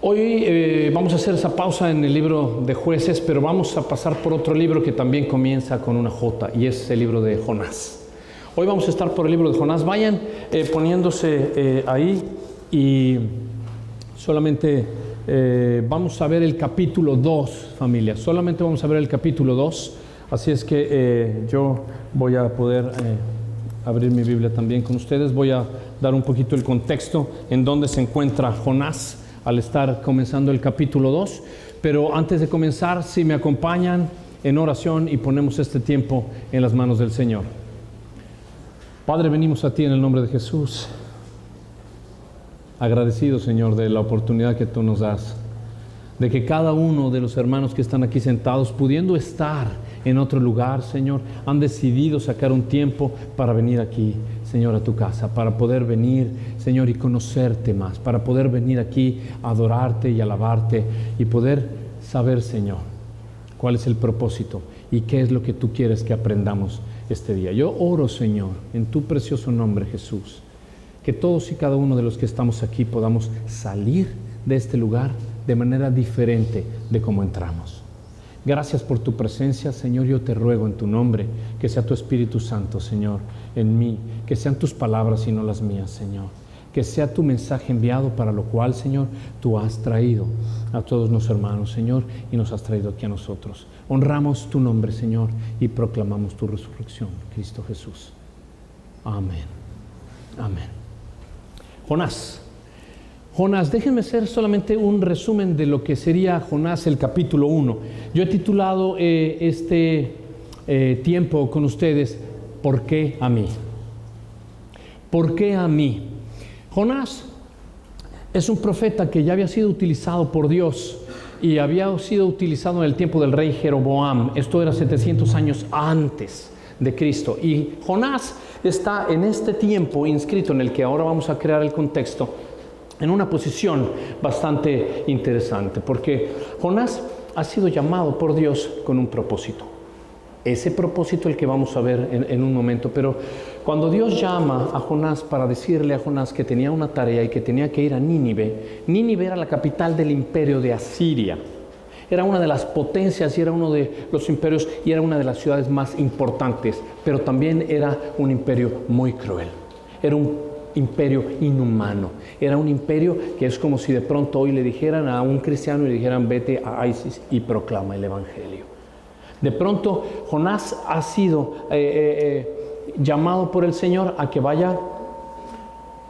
Hoy vamos a hacer esa pausa en el libro de Jueces, pero vamos a pasar por otro libro que también comienza con una J, y es el libro de Jonás. Hoy vamos a estar por el libro de Jonás. Vayan poniéndose ahí y solamente vamos a ver el capítulo 2, familia. Solamente vamos a ver el capítulo 2. Así es que yo voy a poder abrir mi Biblia también con ustedes. Voy a dar un poquito el contexto en donde se encuentra Jonás al estar comenzando el capítulo 2. Pero antes de comenzar, si me acompañan en oración y ponemos este tiempo en las manos del Señor. Padre, venimos a ti en el nombre de Jesús, agradecido, Señor, de la oportunidad que tú nos das, de que cada uno de los hermanos que están aquí sentados, pudiendo estar en otro lugar, Señor, han decidido sacar un tiempo para venir aquí, Señor, a tu casa, para poder venir, Señor, y conocerte más, para poder venir aquí a adorarte y alabarte y poder saber, Señor, cuál es el propósito y qué es lo que tú quieres que aprendamos este día. Yo oro, Señor, en tu precioso nombre, Jesús, que todos y cada uno de los que estamos aquí podamos salir de este lugar de manera diferente de como entramos. Gracias por tu presencia, Señor. Yo te ruego en tu nombre que sea tu Espíritu Santo, Señor, en mí, que sean tus palabras y no las mías, Señor. Que sea tu mensaje enviado, para lo cual, Señor, tú has traído a todos los hermanos, Señor, y nos has traído aquí a nosotros. Honramos tu nombre, Señor, y proclamamos tu resurrección, Cristo Jesús. Amén. Amén. Jonás, déjenme hacer solamente un resumen de lo que sería Jonás, el capítulo 1. Yo he titulado este tiempo con ustedes, ¿por qué a mí? ¿Por qué a mí? Jonás es un profeta que ya había sido utilizado por Dios y había sido utilizado en el tiempo del rey Jeroboam. Esto era 700 años antes de Cristo. Y Jonás está en este tiempo inscrito en el que ahora vamos a crear el contexto, en una posición bastante interesante, porque Jonás ha sido llamado por Dios con un propósito. Ese propósito el que vamos a ver en un momento, pero cuando Dios llama a Jonás para decirle a Jonás que tenía una tarea y que tenía que ir a Nínive. Nínive era la capital del imperio de Asiria. Era una de las potencias y era uno de los imperios y era una de las ciudades más importantes, pero también era un imperio muy cruel. Era un imperio inhumano. Era un imperio que es como si de pronto hoy le dijeran a un cristiano y le dijeran vete a ISIS y proclama el evangelio. De pronto Jonás ha sido llamado por el Señor a que vaya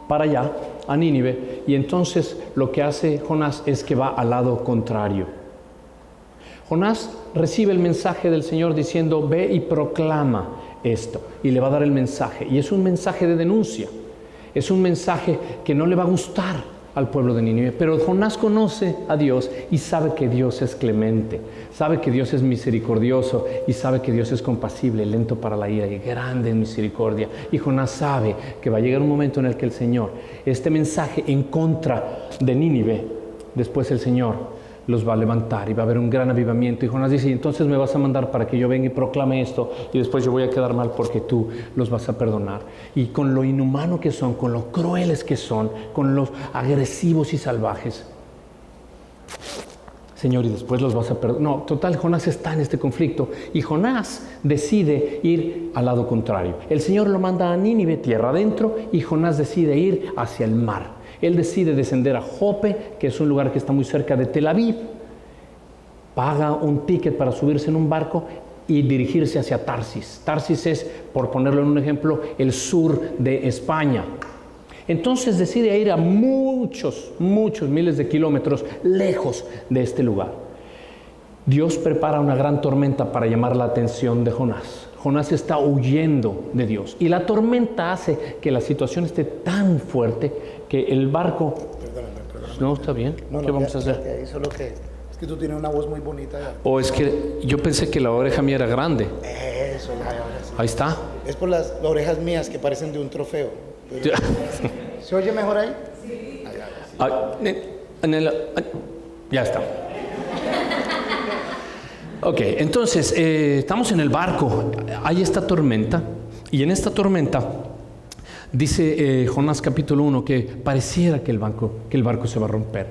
para allá, a Nínive, y entonces lo que hace Jonás es que va al lado contrario. Jonás recibe el mensaje del Señor diciendo ve y proclama esto, y le va a dar el mensaje, y es un mensaje de denuncia. Es un mensaje que no le va a gustar al pueblo de Nínive, pero Jonás conoce a Dios y sabe que Dios es clemente, sabe que Dios es misericordioso y sabe que Dios es compasible, lento para la ira y grande en misericordia. Y Jonás sabe que va a llegar un momento en el que el Señor, este mensaje en contra de Nínive, después el Señor los va a levantar y va a haber un gran avivamiento. Y Jonás dice, entonces me vas a mandar para que yo venga y proclame esto y después yo voy a quedar mal porque tú los vas a perdonar. Y con lo inhumano que son, con lo crueles que son, con los agresivos y salvajes, Señor, y después los vas a perdonar. No, total, Jonás está en este conflicto y Jonás decide ir al lado contrario. El Señor lo manda a Nínive, tierra adentro, y Jonás decide ir hacia el mar. Él decide descender a Jope, que es un lugar que está muy cerca de Tel Aviv, paga un ticket para subirse en un barco y dirigirse hacia Tarsis. Tarsis es, por ponerlo en un ejemplo, el sur de España. Entonces decide ir a muchos miles de kilómetros lejos de este lugar. Dios prepara una gran tormenta para llamar la atención de Jonás. Jonás está huyendo de Dios y la tormenta hace que la situación esté tan fuerte que el barco... Perdóname. No, está bien. ¿Qué vamos a hacer? Solo que es que tú tienes una voz muy bonita. O es que yo pensé que la oreja mía era grande. Eso, sí. Ahí está. Es por las orejas mías que parecen de un trofeo. Pero... ¿Se oye mejor ahí? Sí. Ya está. Ok, entonces estamos en el barco, hay esta tormenta, y en esta tormenta dice Jonás capítulo 1 que pareciera que el barco se va a romper.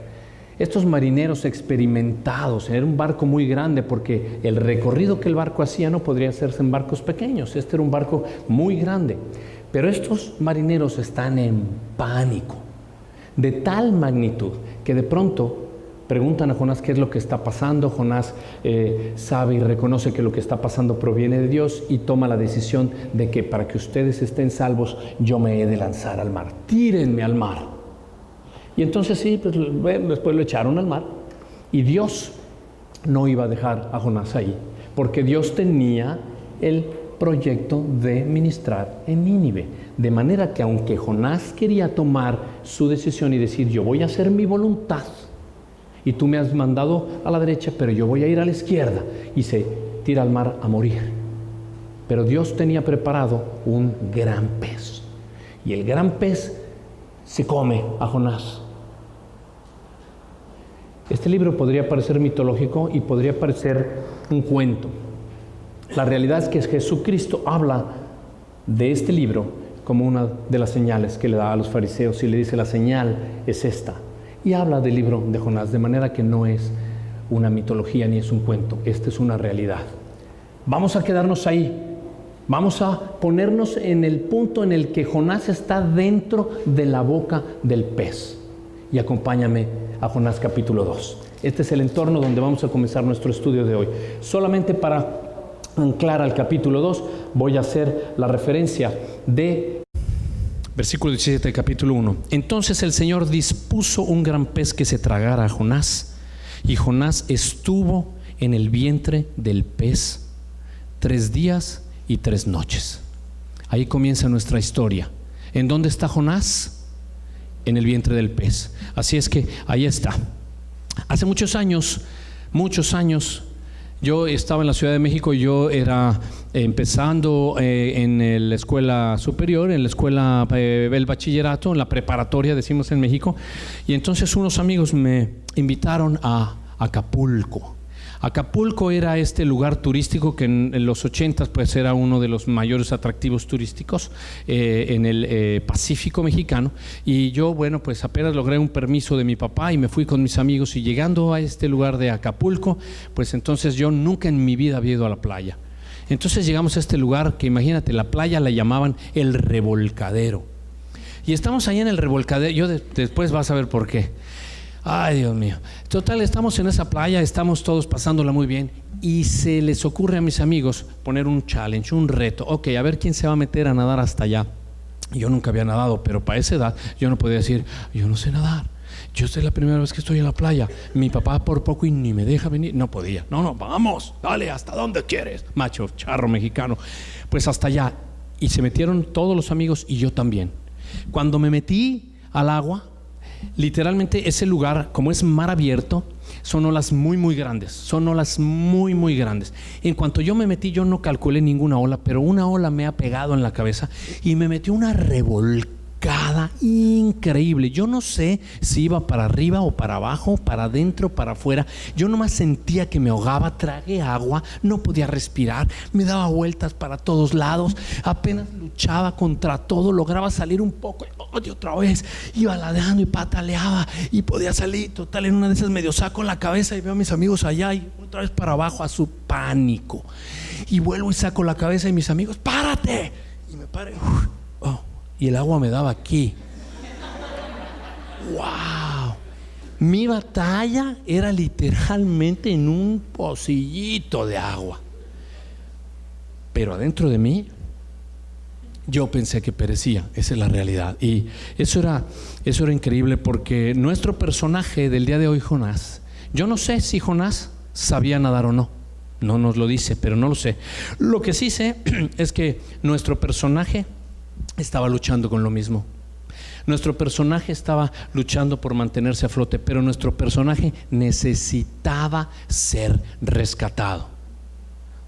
Estos marineros experimentados, era un barco muy grande porque el recorrido que el barco hacía no podría hacerse en barcos pequeños. Este era un barco muy grande. Pero estos marineros están en pánico, de tal magnitud que de pronto preguntan a Jonás qué es lo que está pasando. Jonás sabe y reconoce que lo que está pasando proviene de Dios y toma la decisión de que para que ustedes estén salvos, yo me he de lanzar al mar. Tírenme al mar. Y entonces sí, pues bueno, después lo echaron al mar. Y Dios no iba a dejar a Jonás ahí, porque Dios tenía el proyecto de ministrar en Nínive. De manera que aunque Jonás quería tomar su decisión y decir, yo voy a hacer mi voluntad, y tú me has mandado a la derecha, pero yo voy a ir a la izquierda, y se tira al mar a morir. Pero Dios tenía preparado un gran pez, y el gran pez se come a Jonás. Este libro podría parecer mitológico y podría parecer un cuento. La realidad es que Jesucristo habla de este libro como una de las señales que le da a los fariseos y le dice, la señal es esta. Y habla del libro de Jonás, de manera que no es una mitología ni es un cuento, esta es una realidad. Vamos a quedarnos ahí. Vamos a ponernos en el punto en el que Jonás está dentro de la boca del pez. Y acompáñame a Jonás capítulo 2. Este es el entorno donde vamos a comenzar nuestro estudio de hoy. Solamente para anclar al capítulo 2, voy a hacer la referencia de versículo 17 del capítulo 1. Entonces el Señor dispuso un gran pez que se tragara a Jonás, y Jonás estuvo en el vientre del pez 3 días y 3 noches. Ahí comienza nuestra historia. ¿En dónde está Jonás? En el vientre del pez. Así es que ahí está. Hace muchos años, yo estaba en la Ciudad de México y yo era empezando en la escuela superior, en la escuela del bachillerato, en la preparatoria, decimos en México, y entonces unos amigos me invitaron a Acapulco. Acapulco era este lugar turístico que en los 80 pues era uno de los mayores atractivos turísticos en el Pacífico mexicano, y yo bueno pues apenas logré un permiso de mi papá y me fui con mis amigos, y llegando a este lugar de Acapulco, pues entonces yo nunca en mi vida había ido a la playa. Entonces llegamos a este lugar que imagínate, la playa la llamaban el Revolcadero, y estamos ahí en el Revolcadero. Yo después vas a ver por qué. Ay, Dios mío. Total, estamos en esa playa, estamos todos pasándola muy bien, y se les ocurre a mis amigos poner un challenge, un reto. Ok, a ver quién se va a meter a nadar hasta allá. Yo nunca había nadado, pero para esa edad yo no podía decir, yo no sé nadar. Yo esta es la primera vez que estoy en la playa. Mi papá por poco y ni me deja venir. No podía. No, vamos, dale, hasta donde quieres. Macho, charro mexicano. Pues hasta allá. Y se metieron todos los amigos y yo también. Cuando me metí al agua, literalmente ese lugar, como es mar abierto, son olas muy grandes, En cuanto yo me metí, yo no calculé ninguna ola, pero una ola me ha pegado en la cabeza y me metió una revolcada increíble. Yo no sé si iba para arriba o para abajo, para adentro, para afuera. Yo nomás sentía que me ahogaba, tragué agua, no podía respirar, me daba vueltas para todos lados, apenas luchaba contra todo, lograba salir un poco y otra vez iba ladeando y pataleaba y podía salir. Total, en una de esas medio saco la cabeza y veo a mis amigos allá y otra vez para abajo, a su pánico, y vuelvo y saco la cabeza y mis amigos, ¡párate! Y me paro, y el agua me daba aquí. ¡Wow! Mi batalla era literalmente en un pocillito de agua, pero adentro de mí yo pensé que perecía. Esa es la realidad. Y eso era increíble, porque nuestro personaje del día de hoy, Jonás, yo no sé si Jonás sabía nadar o no. No nos lo dice, pero no lo sé. Lo que sí sé es que nuestro personaje estaba luchando con lo mismo. Nuestro personaje estaba luchando por mantenerse a flote, pero nuestro personaje necesitaba ser rescatado.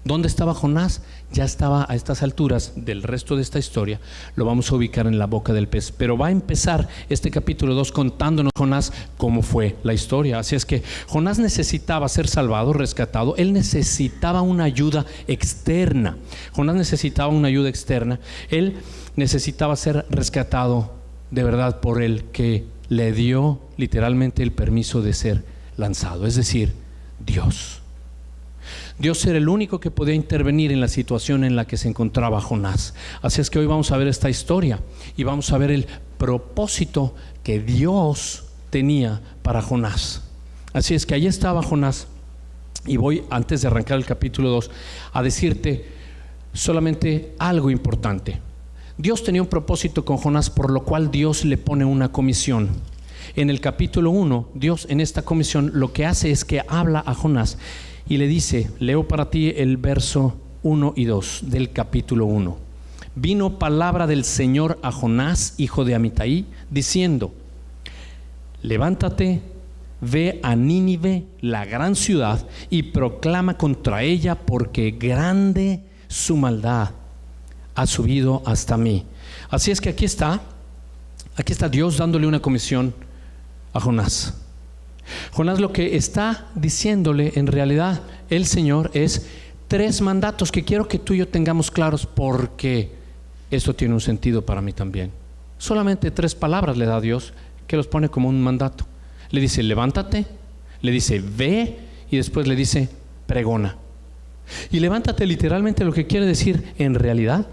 ¿Dónde estaba Jonás? Ya estaba a estas alturas del resto de esta historia, lo vamos a ubicar en la boca del pez. Pero va a empezar este capítulo 2 contándonos Jonás cómo fue la historia. Así es que Jonás necesitaba ser salvado, rescatado. Él necesitaba una ayuda externa. Jonás necesitaba una ayuda externa. Él necesitaba ser rescatado de verdad por el que le dio literalmente el permiso de ser lanzado, es decir, Dios. Dios era el único que podía intervenir en la situación en la que se encontraba Jonás. Así es que hoy vamos a ver esta historia y vamos a ver el propósito que Dios tenía para Jonás. Así es que ahí estaba Jonás, y voy, antes de arrancar el capítulo 2, a decirte solamente algo importante. Dios tenía un propósito con Jonás, por lo cual Dios le pone una comisión. En el capítulo 1, Dios en esta comisión lo que hace es que habla a Jonás y le dice, leo para ti el verso 1 y 2 del capítulo 1. Vino palabra del Señor a Jonás, hijo de Amitai, diciendo, levántate, ve a Nínive, la gran ciudad, y proclama contra ella, porque grande su maldad ha subido hasta mí. Así es que aquí está Dios dándole una comisión a Jonás. Jonás lo que está diciéndole en realidad el Señor es 3 mandatos que quiero que tú y yo tengamos claros, porque esto tiene un sentido para mí también. Solamente 3 palabras le da a Dios, que los pone como un mandato. Le dice levántate, le dice ve, y después le dice pregona. Y levántate literalmente lo que quiere decir en realidad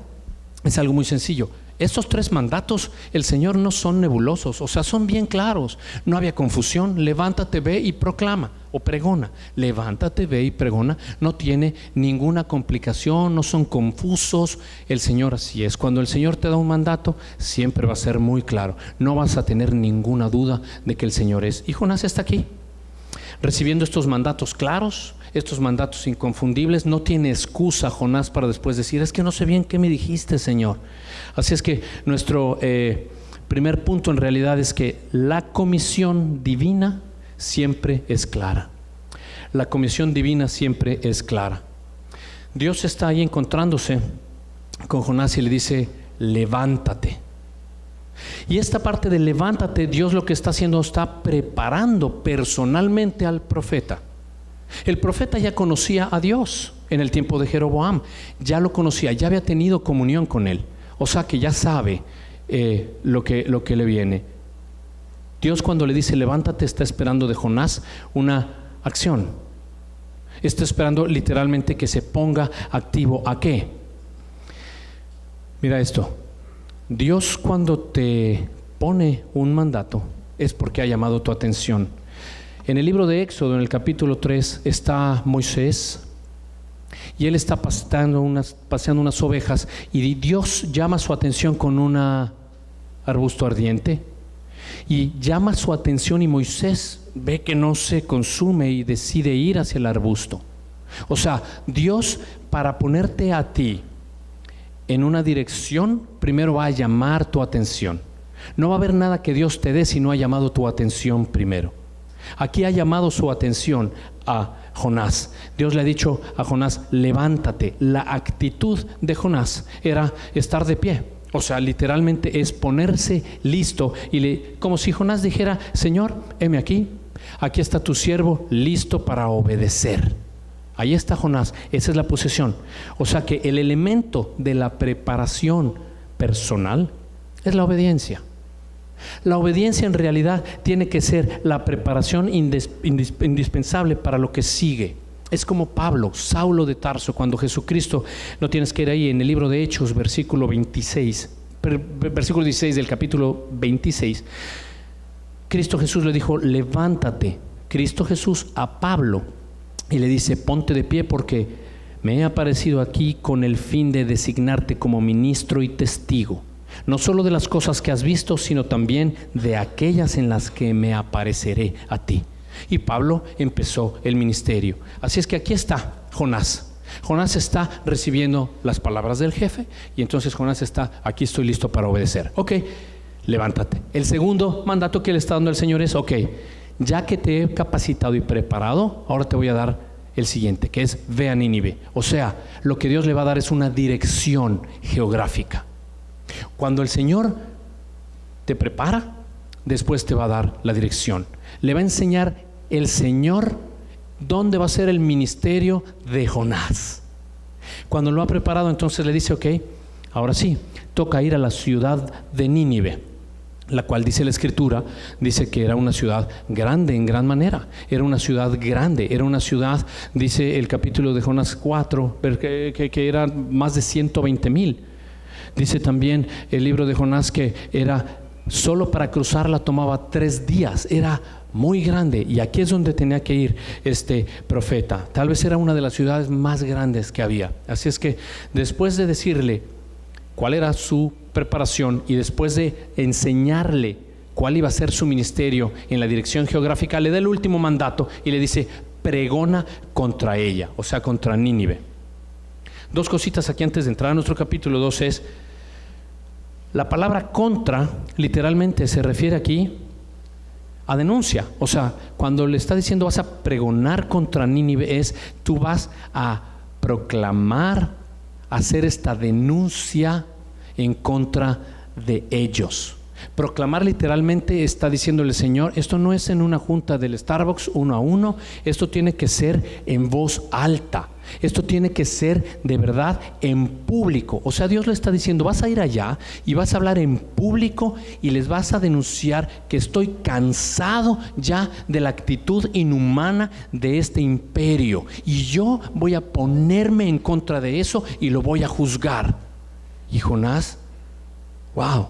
es algo muy sencillo. Estos 3 mandatos, el Señor, no son nebulosos, o sea, son bien claros. No había confusión. Levántate, ve y proclama o pregona. Levántate, ve y pregona. No tiene ninguna complicación, no son confusos. El Señor así es. Cuando el Señor te da un mandato, siempre va a ser muy claro. No vas a tener ninguna duda de que el Señor es. Y Jonás está aquí, recibiendo estos mandatos claros, estos mandatos inconfundibles. No tiene excusa Jonás para después decir, es que no sé bien qué me dijiste, Señor. Así es que nuestro primer punto en realidad es que la comisión divina siempre es clara. La comisión divina siempre es clara. Dios está ahí encontrándose con Jonás y le dice, levántate. Y esta parte de levántate, Dios lo que está haciendo, está preparando personalmente al profeta. El profeta ya conocía a Dios en el tiempo de Jeroboam, ya lo conocía, ya había tenido comunión con él, o sea que ya sabe lo que le viene. Dios, cuando le dice levántate, está esperando de Jonás una acción. Está esperando literalmente que se ponga activo. ¿A qué? Mira esto. Dios, cuando te pone un mandato, es porque ha llamado tu atención. En el libro de Éxodo, en el capítulo 3, está Moisés y él está paseando unas ovejas, y Dios llama su atención con un arbusto ardiente, y llama su atención, y Moisés ve que no se consume y decide ir hacia el arbusto. O sea, Dios, para ponerte a ti en una dirección, primero va a llamar tu atención. No va a haber nada que Dios te dé si no ha llamado tu atención primero. Aquí ha llamado su atención a Jonás. Dios le ha dicho a Jonás, levántate. La actitud de Jonás era estar de pie. O sea, literalmente es ponerse listo, como si Jonás dijera, Señor, heme aquí está tu siervo listo para obedecer. Ahí está Jonás, esa es la posesión. O sea que el elemento de la preparación personal es la obediencia. La obediencia en realidad tiene que ser la preparación indispensable para lo que sigue. Es como Pablo, Saulo de Tarso, cuando Jesucristo, no tienes que ir ahí, en el libro de Hechos, versículo 16 del capítulo 26, Cristo Jesús le dijo, levántate, Cristo Jesús a Pablo, y le dice, ponte de pie porque me he aparecido aquí con el fin de designarte como ministro y testigo, no solo de las cosas que has visto, sino también de aquellas en las que me apareceré a ti. Y Pablo empezó el ministerio. Así es que aquí está Jonás. Jonás está recibiendo las palabras del jefe, y entonces Jonás está, aquí estoy listo para obedecer. Ok, levántate. El segundo mandato que le está dando el Señor es, ok, ya que te he capacitado y preparado, ahora te voy a dar el siguiente, que es ve a Nínive. O sea, lo que Dios le va a dar es una dirección geográfica. Cuando el Señor te prepara, después te va a dar la dirección. Le va a enseñar el Señor dónde va a ser el ministerio de Jonás. Cuando lo ha preparado, entonces le dice, ok, ahora sí, toca ir a la ciudad de Nínive. la cual dice la Escritura, dice que era una ciudad grande en gran manera, era una ciudad grande, era una ciudad, dice el capítulo de Jonás 4, que eran más de 120,000. Dice también el libro de Jonás que era, solo para cruzarla tomaba 3 días, era muy grande, y aquí es donde tenía que ir este profeta. Tal vez era una de las ciudades más grandes que había. Así es que después de decirle cuál era su preparación y después de enseñarle cuál iba a ser su ministerio en la dirección geográfica, le da el último mandato y le dice: pregona contra ella, o sea, contra Nínive. 2 cositas aquí antes de entrar a nuestro capítulo 2 es, la palabra contra literalmente se refiere aquí a denuncia. O sea, cuando le está diciendo vas a pregonar contra Nínive, es tú vas a proclamar, hacer esta denuncia en contra de ellos. Proclamar literalmente está diciéndole: Señor, esto no es en una junta del Starbucks 1 a 1, esto tiene que ser en voz alta, esto tiene que ser de verdad en público. O sea, Dios le está diciendo: vas a ir allá y vas a hablar en público y les vas a denunciar que estoy cansado ya de la actitud inhumana de este imperio, y yo voy a ponerme en contra de eso y lo voy a juzgar. Y Jonás, wow,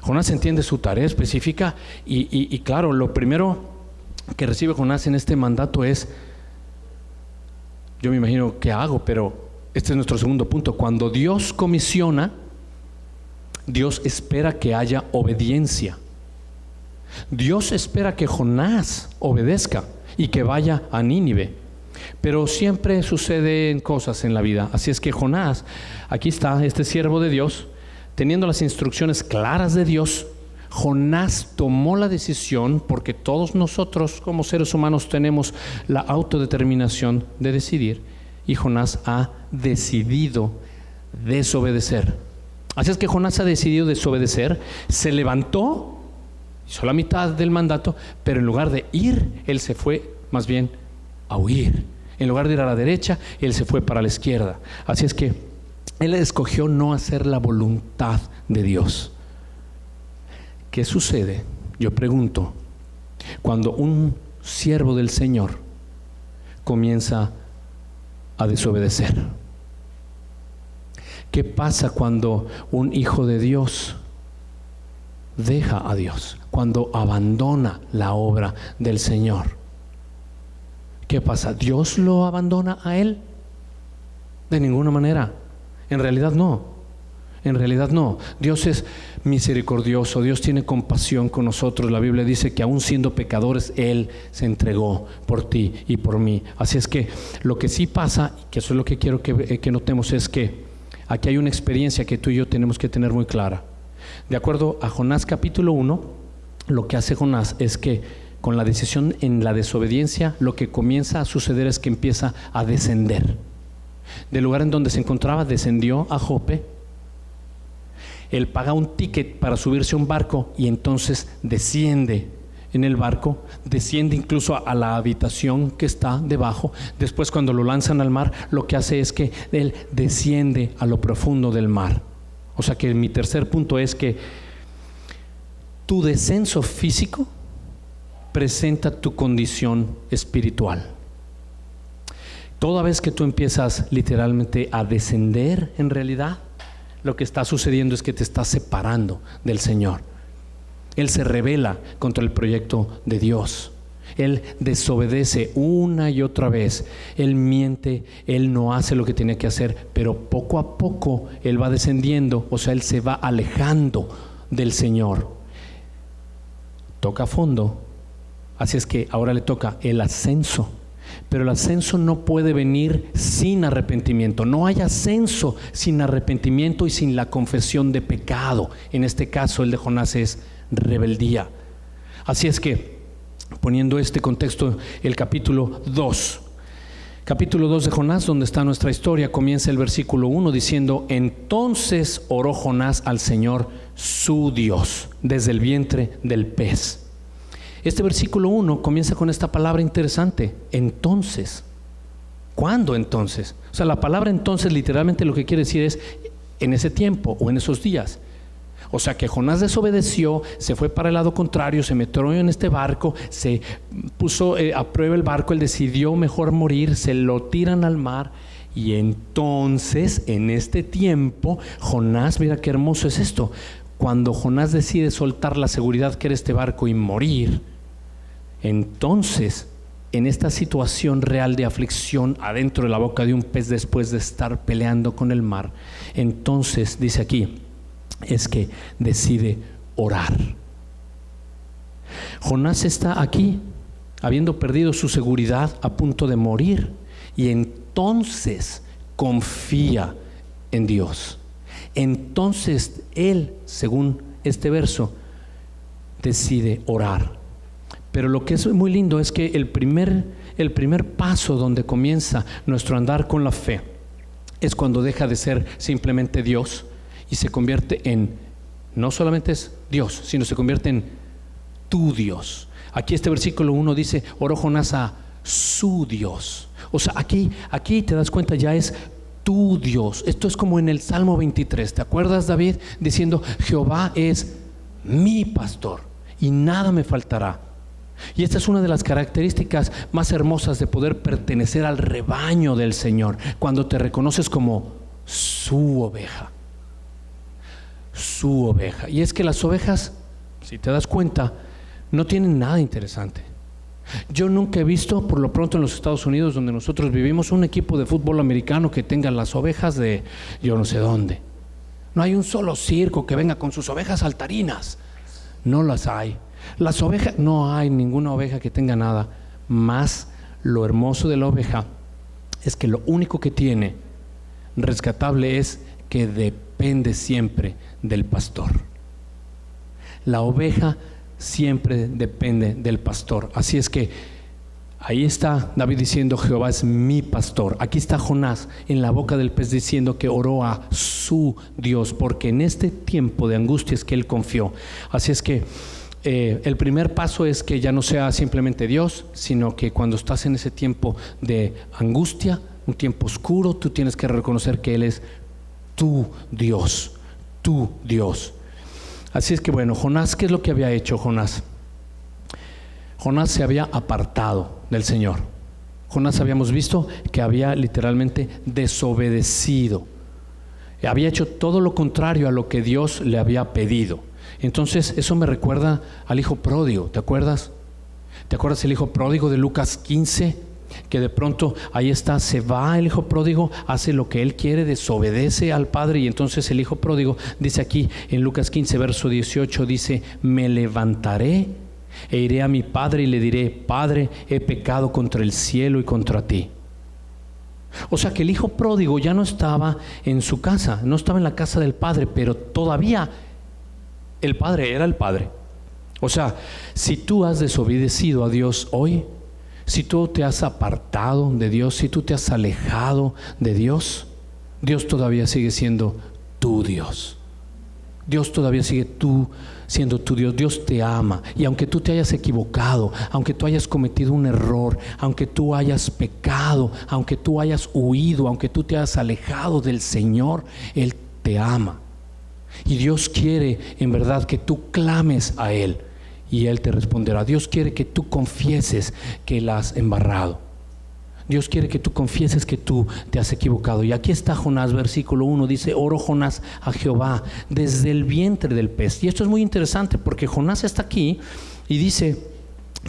Jonás entiende su tarea específica y claro, lo primero que recibe Jonás en este mandato es, yo me imagino qué hago, pero este es nuestro segundo punto. Cuando Dios comisiona, Dios espera que haya obediencia. Dios espera que Jonás obedezca y que vaya a Nínive. Pero siempre suceden cosas en la vida. Así es que Jonás, aquí está este siervo de Dios, teniendo las instrucciones claras de Dios. Jonás tomó la decisión, porque todos nosotros como seres humanos tenemos la autodeterminación de decidir, y Jonás ha decidido desobedecer. Así es que Jonás ha decidido desobedecer, se levantó, hizo la mitad del mandato, pero en lugar de ir, él se fue más bien a huir. En lugar de ir a la derecha, él se fue para la izquierda. Así es que él escogió no hacer la voluntad de Dios. ¿Qué sucede? Yo pregunto, cuando un siervo del Señor comienza a desobedecer. ¿Qué pasa cuando un hijo de Dios deja a Dios? Cuando abandona la obra del Señor. ¿Qué pasa? ¿Dios lo abandona a él? De ninguna manera. En realidad no. En realidad no. Dios es misericordioso. Dios tiene compasión con nosotros. La Biblia dice que aún siendo pecadores, Él se entregó por ti y por mí. Así es que lo que sí pasa, que eso es lo que quiero que notemos, es que aquí hay una experiencia que tú y yo tenemos que tener muy clara. De acuerdo a Jonás capítulo 1, lo que hace Jonás es que con la decisión en la desobediencia, lo que comienza a suceder es que empieza a descender. Del lugar en donde se encontraba, descendió a Jope. Él paga un ticket para subirse a un barco y entonces desciende en el barco, desciende incluso a la habitación que está debajo. Después, cuando lo lanzan al mar, lo que hace es que él desciende a lo profundo del mar. O sea que mi tercer punto es que tu descenso físico presenta tu condición espiritual. Toda vez que tú empiezas literalmente a descender, en realidad lo que está sucediendo es que te estás separando del Señor. Él se rebela contra el proyecto de Dios. Él desobedece una y otra vez. Él miente, él no hace lo que tiene que hacer, pero poco a poco él va descendiendo, o sea, él se va alejando del Señor. Toca fondo. Así es que ahora le toca el ascenso. Pero el ascenso no puede venir sin arrepentimiento. No hay ascenso sin arrepentimiento y sin la confesión de pecado. En este caso, el de Jonás es rebeldía. Así es que, poniendo este contexto, el capítulo 2. Capítulo 2 de Jonás, donde está nuestra historia, comienza el versículo 1 diciendo: entonces oró Jonás al Señor su Dios desde el vientre del pez. Este versículo 1 comienza con esta palabra interesante: entonces. ¿Cuándo entonces? O sea, la palabra entonces literalmente lo que quiere decir es en ese tiempo o en esos días. O sea que Jonás desobedeció, se fue para el lado contrario, se metió en este barco, se puso a prueba el barco, él decidió mejor morir, se lo tiran al mar. Y entonces, en este tiempo, Jonás, mira qué hermoso es esto, cuando Jonás decide soltar la seguridad que era este barco y morir, entonces, en esta situación real de aflicción adentro de la boca de un pez después de estar peleando con el mar, entonces, dice aquí, es que decide orar. Jonás está aquí, habiendo perdido su seguridad, a punto de morir, y entonces confía en Dios. Entonces él, según este verso, decide orar. Pero lo que es muy lindo es que el primer paso donde comienza nuestro andar con la fe es cuando deja de ser simplemente Dios y se convierte en, no solamente es Dios, sino se convierte en tu Dios. Aquí este versículo 1 dice, oró Jonás a su Dios. O sea, aquí te das cuenta, ya es tu Dios. Esto es como en el Salmo 23. ¿Te acuerdas, David? Diciendo, Jehová es mi pastor y nada me faltará. Y esta es una de las características más hermosas de poder pertenecer al rebaño del Señor, cuando te reconoces como su oveja. Su oveja. Y es que las ovejas, si te das cuenta, no tienen nada interesante. Yo nunca he visto, por lo pronto en los Estados Unidos, donde nosotros vivimos, un equipo de fútbol americano que tenga las ovejas de yo no sé dónde. No hay un solo circo que venga con sus ovejas saltarinas. No las hay. Las ovejas, no hay ninguna oveja que tenga nada. Más lo hermoso de la oveja es que lo único que tiene rescatable es que depende siempre del pastor. La oveja siempre depende del pastor. Así es que ahí está David diciendo, Jehová es mi pastor. Aquí está Jonás en la boca del pez diciendo que oró a su Dios, porque en este tiempo de angustia es que él confió. Así es que el primer paso es que ya no sea simplemente Dios, sino que cuando estás en ese tiempo de angustia, un tiempo oscuro, tú tienes que reconocer que Él es tu Dios, tu Dios. Así es que bueno, Jonás, ¿qué es lo que había hecho Jonás? Jonás se había apartado del Señor. Jonás habíamos visto que había literalmente desobedecido. Había hecho todo lo contrario a lo que Dios le había pedido. Entonces eso me recuerda al hijo pródigo, ¿te acuerdas? ¿Te acuerdas el hijo pródigo de Lucas 15? Que de pronto ahí está, se va el hijo pródigo, hace lo que él quiere, desobedece al padre, y entonces el hijo pródigo dice aquí en Lucas 15 verso 18, dice, me levantaré e iré a mi padre y le diré, Padre, he pecado contra el cielo y contra ti. O sea que el hijo pródigo ya no estaba en su casa, no estaba en la casa del padre, pero todavía el padre era el padre. O sea, si tú has desobedecido a Dios hoy, si tú te has apartado de Dios, si tú te has alejado de Dios, Dios todavía sigue siendo tu Dios. Dios todavía sigue siendo tu Dios. Dios te ama. Y aunque tú te hayas equivocado, aunque tú hayas cometido un error, aunque tú hayas pecado, aunque tú hayas huido, aunque tú te hayas alejado del Señor, Él te ama. Y Dios quiere en verdad que tú clames a Él y Él te responderá. Dios quiere que tú confieses que la has embarrado. Dios quiere que tú confieses que tú te has equivocado. Y aquí está Jonás, versículo 1, dice, oró Jonás a Jehová desde el vientre del pez. Y esto es muy interesante porque Jonás está aquí y dice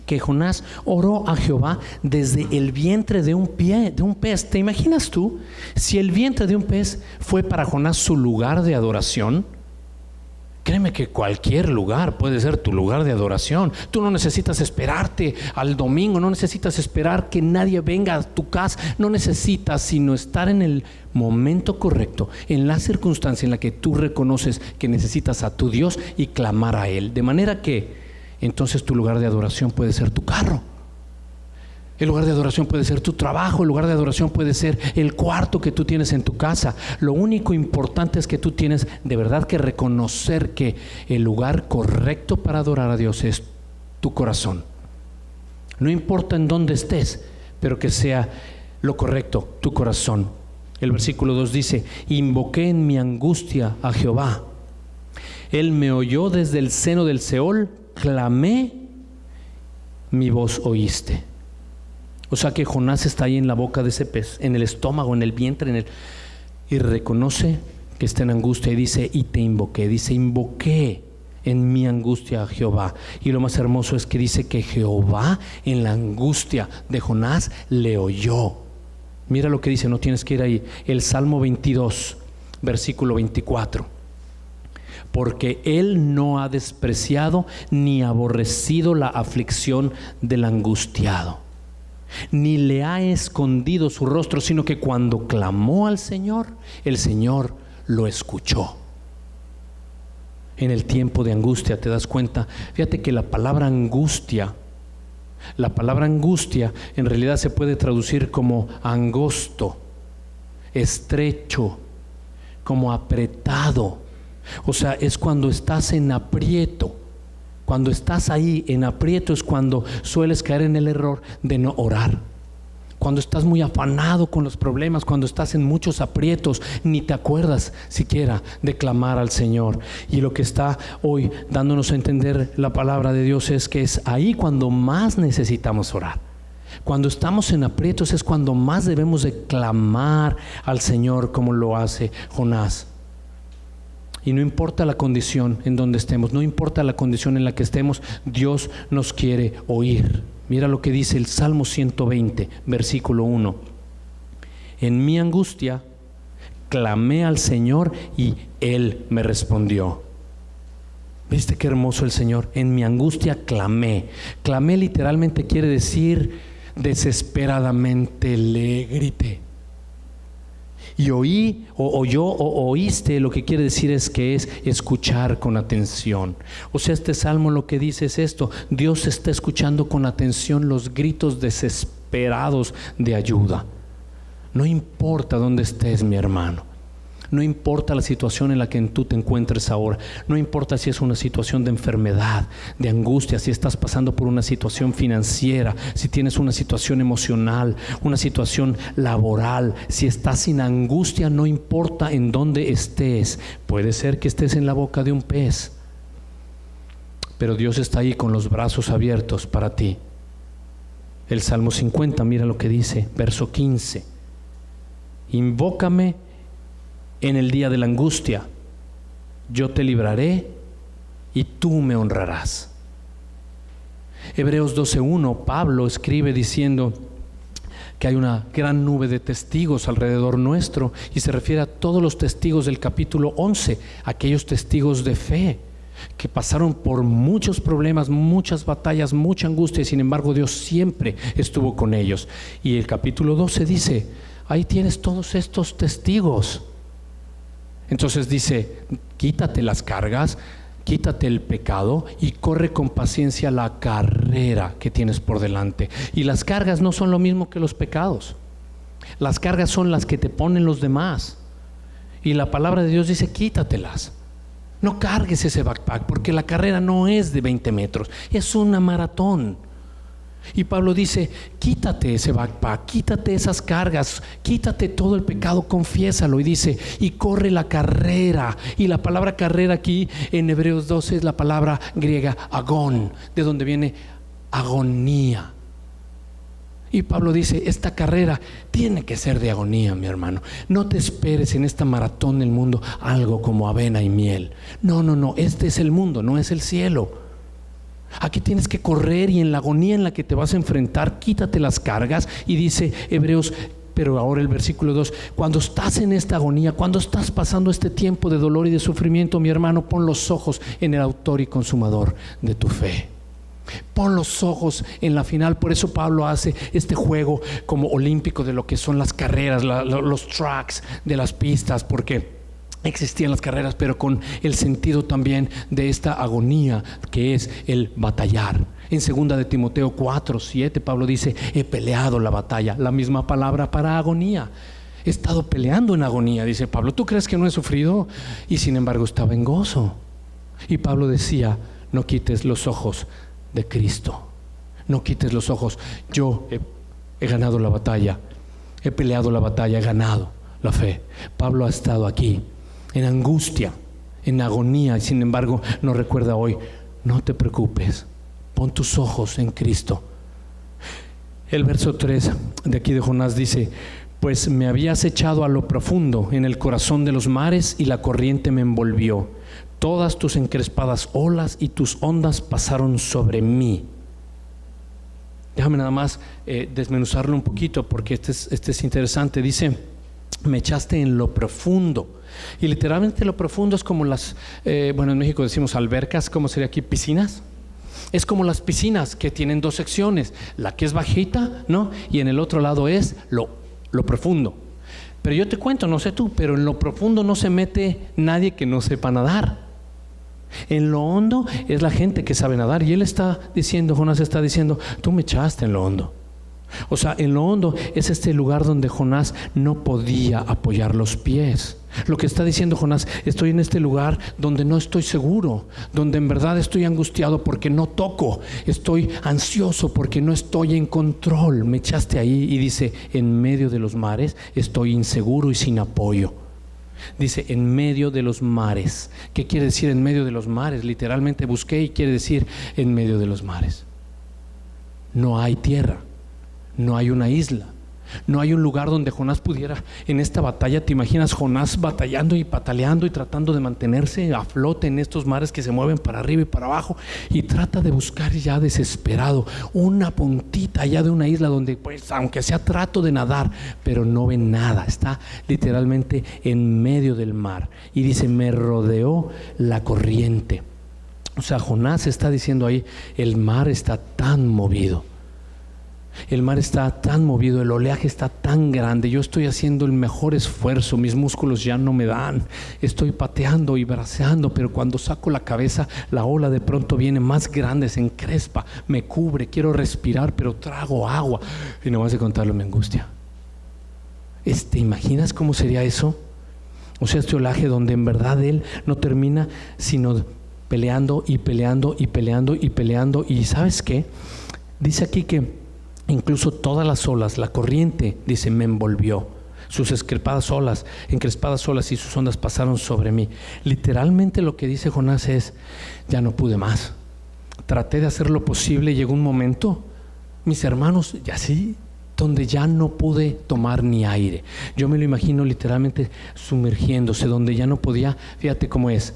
que Jonás oró a Jehová desde el vientre de un pez. ¿Te imaginas tú si el vientre de un pez fue para Jonás su lugar de adoración? Créeme que cualquier lugar puede ser tu lugar de adoración. Tú no necesitas esperarte al domingo, no necesitas esperar que nadie venga a tu casa, no necesitas sino estar en el momento correcto, en la circunstancia en la que tú reconoces que necesitas a tu Dios y clamar a Él. De manera que entonces tu lugar de adoración puede ser tu carro. El lugar de adoración puede ser tu trabajo, el lugar de adoración puede ser el cuarto que tú tienes en tu casa. Lo único importante es que tú tienes de verdad que reconocer que el lugar correcto para adorar a Dios es tu corazón. No importa en dónde estés, pero que sea lo correcto, tu corazón. El versículo 2 dice, invoqué en mi angustia a Jehová. Él me oyó desde el seno del Seol, clamé, mi voz oíste. O sea que Jonás está ahí en la boca de ese pez, en el estómago, en el vientre, y reconoce que está en angustia y dice, y te invoqué. Dice, invoqué en mi angustia a Jehová. Y lo más hermoso es que dice que Jehová en la angustia de Jonás le oyó. Mira lo que dice, no tienes que ir ahí. El Salmo 22, versículo 24. Porque él no ha despreciado ni aborrecido la aflicción del angustiado, ni le ha escondido su rostro, sino que cuando clamó al Señor, el Señor lo escuchó. En el tiempo de angustia, te das cuenta, fíjate que la palabra angustia en realidad se puede traducir como angosto, estrecho, como apretado. O sea, es cuando estás en aprieto. Cuando estás ahí en aprieto es cuando sueles caer en el error de no orar. Cuando estás muy afanado con los problemas, cuando estás en muchos aprietos, ni te acuerdas siquiera de clamar al Señor. Y lo que está hoy dándonos a entender la palabra de Dios es que es ahí cuando más necesitamos orar. Cuando estamos en aprietos es cuando más debemos de clamar al Señor, como lo hace Jonás. Y no importa la condición en donde estemos, no importa la condición en la que estemos, Dios nos quiere oír. Mira lo que dice el Salmo 120, versículo 1. En mi angustia clamé al Señor y Él me respondió. ¿Viste qué hermoso el Señor? En mi angustia clamé. Clamé literalmente quiere decir desesperadamente le grité. Y oí, o oyó, o oíste, lo que quiere decir es que es escuchar con atención. O sea, este salmo lo que dice es esto: Dios está escuchando con atención los gritos desesperados de ayuda. No importa dónde estés, mi hermano. No importa la situación en la que tú te encuentres ahora. No importa si es una situación de enfermedad, de angustia, si estás pasando por una situación financiera, si tienes una situación emocional, una situación laboral, si estás sin angustia, no importa en dónde estés. Puede ser que estés en la boca de un pez, pero Dios está ahí con los brazos abiertos para ti. El Salmo 50, mira lo que dice, verso 15. Invócame en el día de la angustia, yo te libraré y tú me honrarás. Hebreos 12:1, Pablo escribe diciendo que hay una gran nube de testigos alrededor nuestro, y se refiere a todos los testigos del capítulo 11, aquellos testigos de fe que pasaron por muchos problemas, muchas batallas, mucha angustia, y sin embargo Dios siempre estuvo con ellos. Y el capítulo 12 dice, ahí tienes todos estos testigos. Entonces dice, quítate las cargas, quítate el pecado y corre con paciencia la carrera que tienes por delante. Y las cargas no son lo mismo que los pecados. Las cargas son las que te ponen los demás. Y la palabra de Dios dice, quítatelas. No cargues ese backpack, porque la carrera no es de 20 metros, es una maratón. Y Pablo dice, quítate ese backpack, quítate esas cargas, quítate todo el pecado, confiésalo. Y dice, y corre la carrera. Y la palabra carrera aquí en Hebreos 12 es la palabra griega agón, de donde viene agonía. Y Pablo dice, esta carrera tiene que ser de agonía, mi hermano. No te esperes en esta maratón del mundo algo como avena y miel. No, este es el mundo, no es el cielo. Aquí tienes que correr, y en la agonía en la que te vas a enfrentar, quítate las cargas. Y dice Hebreos, pero ahora el versículo 2, cuando estás en esta agonía, cuando estás pasando este tiempo de dolor y de sufrimiento, mi hermano, pon los ojos en el autor y consumador de tu fe. Pon los ojos en la final. Por eso Pablo hace este juego como olímpico de lo que son las carreras, los tracks de las pistas, porque existían las carreras, pero con el sentido también de esta agonía que es el batallar. En 2 de Timoteo 4:7 Pablo dice, he peleado la batalla, la misma palabra para agonía. He estado peleando en agonía, dice Pablo. ¿Tú crees que no he sufrido? Y sin embargo estaba en gozo. Y Pablo decía, no quites los ojos de Cristo, no quites los ojos. Yo he ganado la batalla, he peleado la batalla, he ganado la fe. Pablo ha estado aquí en angustia, en agonía, y sin embargo nos recuerda hoy: no te preocupes, pon tus ojos en Cristo. El verso 3 de aquí de Jonás dice: pues me habías echado a lo profundo, en el corazón de los mares, y la corriente me envolvió. Todas tus encrespadas olas y tus ondas pasaron sobre mí. Déjame nada más desmenuzarlo un poquito, porque este es interesante. Dice: me echaste en lo profundo. Y literalmente lo profundo es como las, bueno, en México decimos albercas, ¿cómo sería aquí? Piscinas. Es como las piscinas que tienen dos secciones, la que es bajita, ¿no? Y en el otro lado es lo profundo. Pero yo te cuento, no sé tú, pero en lo profundo no se mete nadie que no sepa nadar. En lo hondo es la gente que sabe nadar. Y él está diciendo, Jonás está diciendo: tú me echaste en lo hondo. O sea, en lo hondo es este lugar donde Jonás no podía apoyar los pies. Lo que está diciendo Jonás: estoy en este lugar donde no estoy seguro, donde en verdad estoy angustiado porque no toco, estoy ansioso porque no estoy en control. Me echaste ahí. Y dice: en medio de los mares estoy inseguro y sin apoyo. Dice: en medio de los mares. ¿Qué quiere decir en medio de los mares? Literalmente busqué y quiere decir en medio de los mares. No hay tierra, no hay una isla, no hay un lugar donde Jonás pudiera, en esta batalla, ¿te imaginas Jonás batallando y pataleando y tratando de mantenerse a flote en estos mares que se mueven para arriba y para abajo? Y trata de buscar ya desesperado una puntita ya de una isla donde, pues, aunque sea, trato de nadar, pero no ve nada. Está literalmente en medio del mar. Y dice: me rodeó la corriente. O sea, Jonás está diciendo ahí: el mar está tan movido. El mar está tan movido, el oleaje está tan grande, yo estoy haciendo el mejor esfuerzo, mis músculos ya no me dan, estoy pateando y braceando, pero cuando saco la cabeza, la ola de pronto viene más grande, se encrespa, me cubre, quiero respirar, pero trago agua, y no vas a contarlo, me angustia. ¿Te imaginas cómo sería eso? O sea, este oleaje donde en verdad él no termina sino peleando y peleando y peleando y peleando. Y ¿sabes qué? Dice aquí que incluso todas las olas, la corriente, dice, me envolvió. Sus encrespadas olas y sus ondas pasaron sobre mí. Literalmente lo que dice Jonás es: ya no pude más. Traté de hacer lo posible, llegó un momento, mis hermanos, ya sí, donde ya no pude tomar ni aire. Yo me lo imagino literalmente sumergiéndose, donde ya no podía. Fíjate cómo es.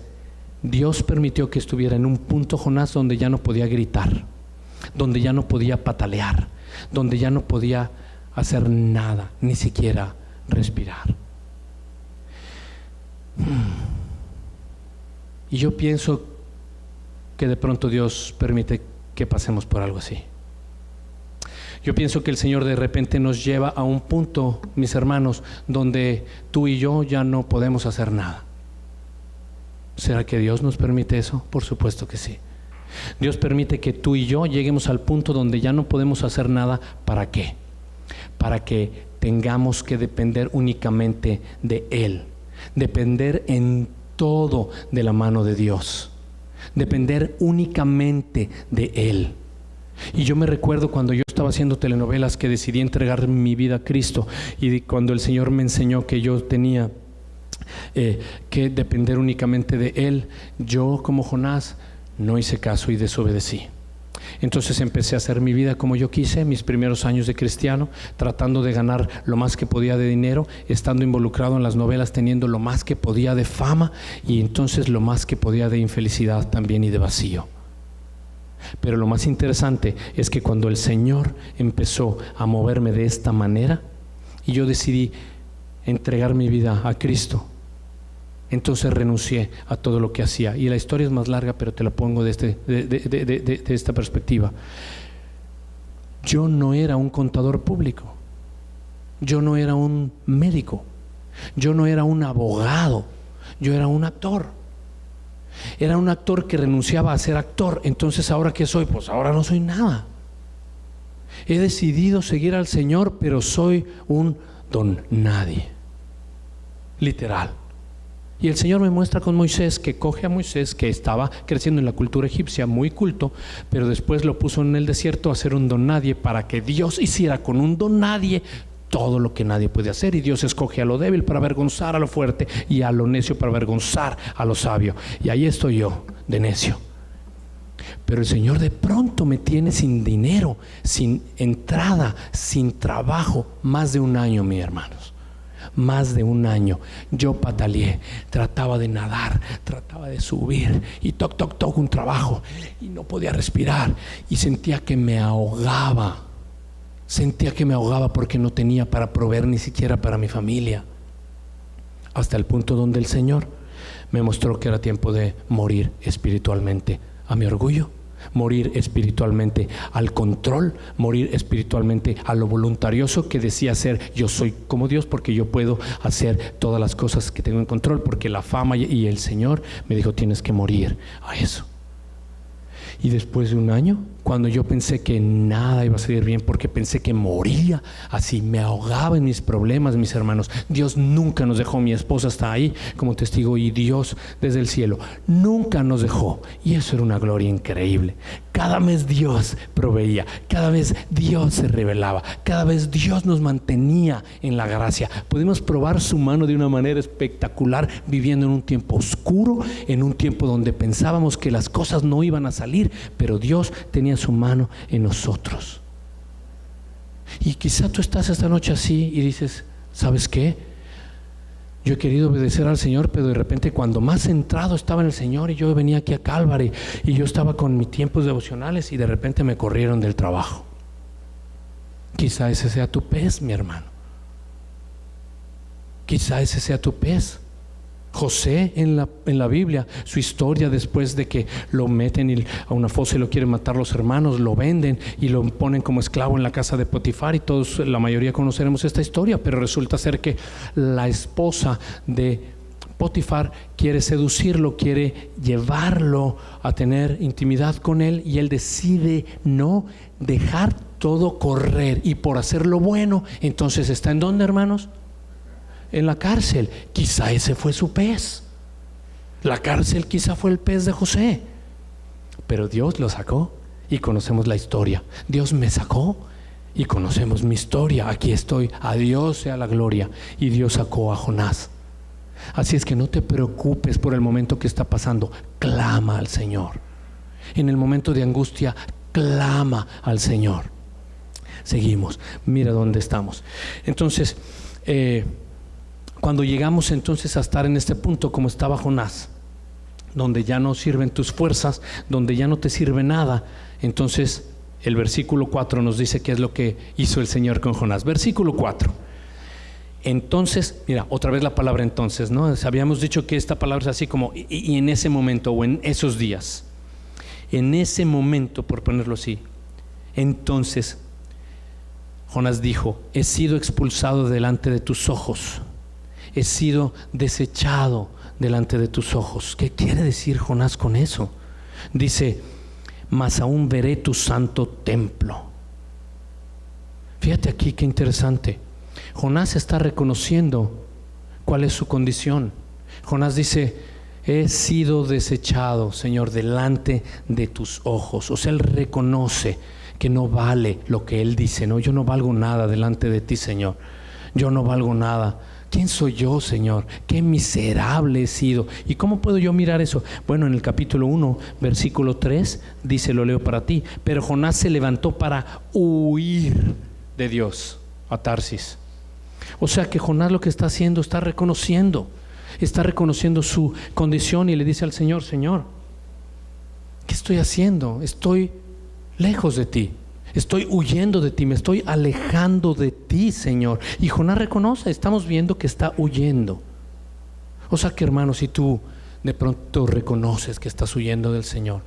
Dios permitió que estuviera en un punto, Jonás, donde ya no podía gritar, donde ya no podía patalear, donde ya no podía hacer nada, ni siquiera respirar. Y yo pienso que de pronto Dios permite que pasemos por algo así. Yo pienso que el Señor de repente nos lleva a un punto, mis hermanos, donde tú y yo ya no podemos hacer nada. ¿Será que Dios nos permite eso? Por supuesto que sí. Dios permite que tú y yo lleguemos al punto donde ya no podemos hacer nada. ¿Para qué? Para que tengamos que depender únicamente de Él. Depender en todo de la mano de Dios. Depender únicamente de Él. Y yo me recuerdo cuando yo estaba haciendo telenovelas que decidí entregar mi vida a Cristo, y cuando el Señor me enseñó que yo tenía que depender únicamente de Él, yo como Jonás no hice caso y desobedecí. Entonces empecé a hacer mi vida como yo quise, mis primeros años de cristiano, tratando de ganar lo más que podía de dinero, estando involucrado en las novelas, teniendo lo más que podía de fama, y entonces lo más que podía de infelicidad también y de vacío. Pero lo más interesante es que cuando el Señor empezó a moverme de esta manera y yo decidí entregar mi vida a Cristo, entonces renuncié a todo lo que hacía. Y la historia es más larga, pero te la pongo de esta perspectiva. Yo no era un contador público, yo no era un médico, yo no era un abogado, yo era un actor. Era un actor que renunciaba a ser actor. Entonces, ¿ahora qué soy? Pues ahora no soy nada. He decidido seguir al Señor, pero soy un don nadie, literal. Y el Señor me muestra con Moisés, que coge a Moisés, que estaba creciendo en la cultura egipcia, muy culto, pero después lo puso en el desierto a ser un don nadie, para que Dios hiciera con un don nadie todo lo que nadie puede hacer, y Dios escoge a lo débil para avergonzar a lo fuerte, y a lo necio para avergonzar a lo sabio. Y ahí estoy yo, de necio. Pero el Señor de pronto me tiene sin dinero, sin entrada, sin trabajo, más de un año, mis hermanos. Más de un año. Yo pataleé, trataba de nadar, trataba de subir, y toc, un trabajo, y no podía respirar, y sentía que me ahogaba. Sentía que me ahogaba porque no tenía para proveer ni siquiera para mi familia. Hasta el punto donde el Señor me mostró que era tiempo de morir espiritualmente a mi orgullo, morir espiritualmente al control, morir espiritualmente a lo voluntarioso que decía ser. Yo soy como Dios porque yo puedo hacer todas las cosas que tengo en control, porque la fama y el Señor me dijo: tienes que morir a eso. Y después de un año, cuando yo pensé que nada iba a salir bien, porque pensé que moría, así me ahogaba en mis problemas, mis hermanos, Dios nunca nos dejó. Mi esposa está ahí como testigo, y Dios desde el cielo nunca nos dejó, y eso era una gloria increíble. Cada mes Dios proveía, cada vez Dios se revelaba, cada vez Dios nos mantenía en la gracia. Pudimos probar su mano de una manera espectacular, viviendo en un tiempo oscuro, en un tiempo donde pensábamos que las cosas no iban a salir, pero Dios tenía su mano en nosotros. Y quizá tú estás esta noche así y dices: ¿sabes qué? Yo he querido obedecer al Señor, pero de repente cuando más centrado estaba en el Señor, y yo venía aquí a Calvary, y yo estaba con mis tiempos devocionales, y de repente me corrieron del trabajo. Quizá ese sea tu pez, mi hermano. Quizá ese sea tu pez. José en la Biblia, su historia después de que lo meten a una fosa y lo quieren matar los hermanos, lo venden y lo ponen como esclavo en la casa de Potifar, y todos, la mayoría conoceremos esta historia, pero resulta ser que la esposa de Potifar quiere seducirlo, quiere llevarlo a tener intimidad con él, y él decide no dejar todo correr, y por hacer lo bueno, entonces está ¿en dónde, hermanos? En la cárcel. Quizá ese fue su pez. La cárcel quizá fue el pez de José, pero Dios lo sacó, y conocemos la historia. Dios me sacó y conocemos mi historia. Aquí estoy, a Dios sea la gloria. Y Dios sacó a Jonás. Así es que no te preocupes por el momento que está pasando, clama al Señor. En el momento de angustia, clama al Señor. Seguimos, mira dónde estamos. Entonces, cuando llegamos entonces a estar en este punto como estaba Jonás, donde ya no sirven tus fuerzas, donde ya no te sirve nada, entonces el versículo 4 nos dice qué es lo que hizo el Señor con Jonás. Versículo 4. Entonces, mira, otra vez la palabra entonces, ¿no? Habíamos dicho que esta palabra es así como y en ese momento, o en esos días. En ese momento, por ponerlo así. Entonces Jonás dijo: he sido expulsado delante de tus ojos, he sido desechado delante de tus ojos. ¿Qué quiere decir Jonás con eso? Dice: mas aún veré tu santo templo. Fíjate aquí qué interesante. Jonás está reconociendo cuál es su condición. Jonás dice: he sido desechado, Señor, delante de tus ojos. O sea, él reconoce que no vale lo que él dice. No, yo no valgo nada delante de ti, Señor. Yo no valgo nada. ¿Quién soy yo, Señor? Qué miserable he sido. ¿Y cómo puedo yo mirar eso? Bueno, en el capítulo 1, versículo 3, dice, lo leo para ti: pero Jonás se levantó para huir de Dios a Tarsis. O sea que Jonás lo que está haciendo, está reconociendo su condición, y le dice al Señor: Señor, ¿qué estoy haciendo? Estoy lejos de ti. Estoy huyendo de ti, me estoy alejando de ti, Señor. Y Jonás reconoce, estamos viendo que está huyendo. O sea que, hermano, si tú de pronto reconoces que estás huyendo del Señor,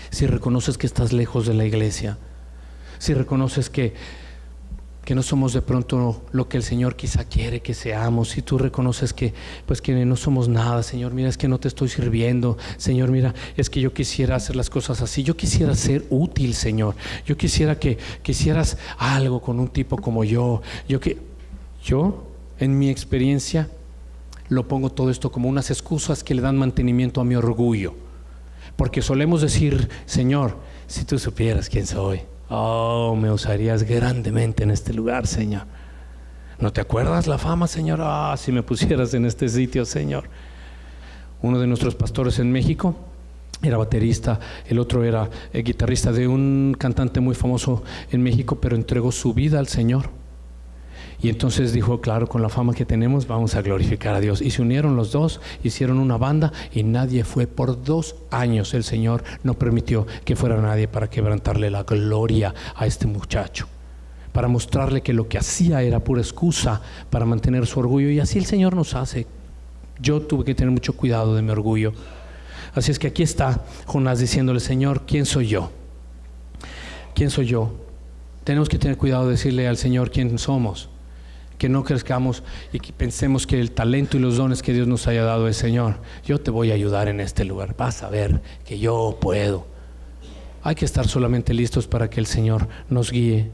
si reconoces que estás lejos de la iglesia, si reconoces que no somos de pronto lo que el Señor quizá quiere que seamos, si tú reconoces que no somos nada, Señor, mira, es que no te estoy sirviendo, Señor, mira, es que yo quisiera hacer las cosas así, yo quisiera ser útil, Señor, yo quisiera que hicieras algo con un tipo como yo en mi experiencia lo pongo todo esto como unas excusas que le dan mantenimiento a mi orgullo, porque solemos decir: Señor, si tú supieras quién soy, oh, me usarías grandemente en este lugar, Señor. ¿No te acuerdas la fama, Señor? Ah, si me pusieras en este sitio, Señor. Uno de nuestros pastores en México era baterista, el otro era guitarrista de un cantante muy famoso en México, pero entregó su vida al Señor. Y entonces dijo, claro, con la fama que tenemos vamos a glorificar a Dios. Y se unieron los dos, hicieron una banda y nadie fue. Por 2 años el Señor no permitió que fuera nadie para quebrantarle la gloria a este muchacho, para mostrarle que lo que hacía era pura excusa para mantener su orgullo. Y así el Señor nos hace. Yo tuve que tener mucho cuidado de mi orgullo. Así es que aquí está Jonás diciéndole, Señor, ¿quién soy yo? ¿Quién soy yo? Tenemos que tener cuidado de decirle al Señor quién somos. Que no crezcamos y que pensemos que el talento y los dones que Dios nos haya dado es, Señor, yo te voy a ayudar en este lugar, vas a ver que yo puedo. Hay que estar solamente listos para que el Señor nos guíe.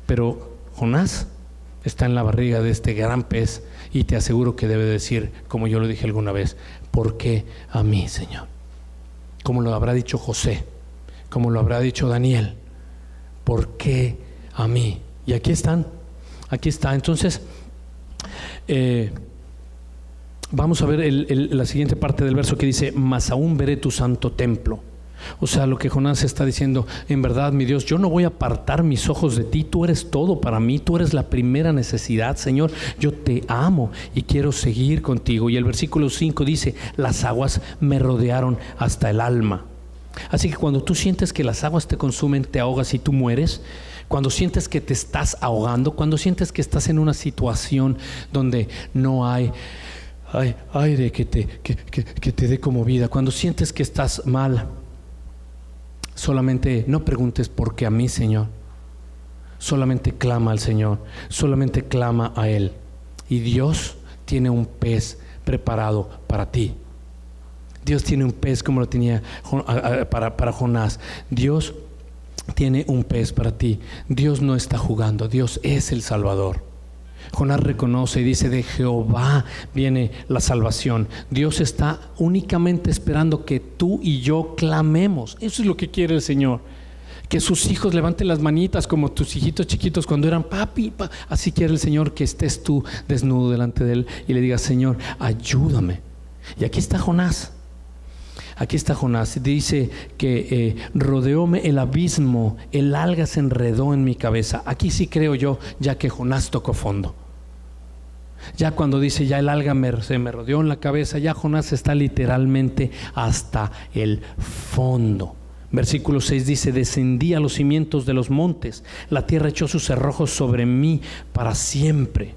Pero Jonás está en la barriga de este gran pez y te aseguro que debe decir, como yo lo dije alguna vez, ¿por qué a mí, Señor? Como lo habrá dicho José, como lo habrá dicho Daniel, ¿por qué a mí? Y aquí están. Aquí está. Entonces, vamos a ver la siguiente parte del verso que dice, mas aún veré tu santo templo. O sea, lo que Jonás está diciendo, en verdad, mi Dios, yo no voy a apartar mis ojos de ti, tú eres todo para mí, tú eres la primera necesidad, Señor, yo te amo y quiero seguir contigo. Y el versículo 5 dice, las aguas me rodearon hasta el alma. Así que cuando tú sientes que las aguas te consumen, te ahogas y tú mueres, cuando sientes que te estás ahogando, cuando sientes que estás en una situación donde no hay aire que te dé como vida, cuando sientes que estás mal, solamente no preguntes por qué a mí, Señor. Solamente clama al Señor, solamente clama a Él. Y Dios tiene un pez preparado para ti. Dios tiene un pez como lo tenía para Jonás. Dios tiene un pez para ti. Dios no está jugando, Dios es el Salvador. Jonás reconoce y dice, de Jehová viene la salvación. Dios está únicamente esperando que tú y yo clamemos. Eso es lo que quiere el Señor. Que sus hijos levanten las manitas como tus hijitos chiquitos cuando eran papi. Así quiere el Señor que estés tú desnudo delante de Él y le digas, Señor, ayúdame. Y aquí está Jonás. Aquí está Jonás, dice que rodeóme el abismo, el alga se enredó en mi cabeza. Aquí sí creo yo, ya que Jonás tocó fondo. Ya cuando dice, ya el alga se me rodeó en la cabeza, ya Jonás está literalmente hasta el fondo. Versículo 6 dice, descendí a los cimientos de los montes, la tierra echó sus cerrojos sobre mí para siempre.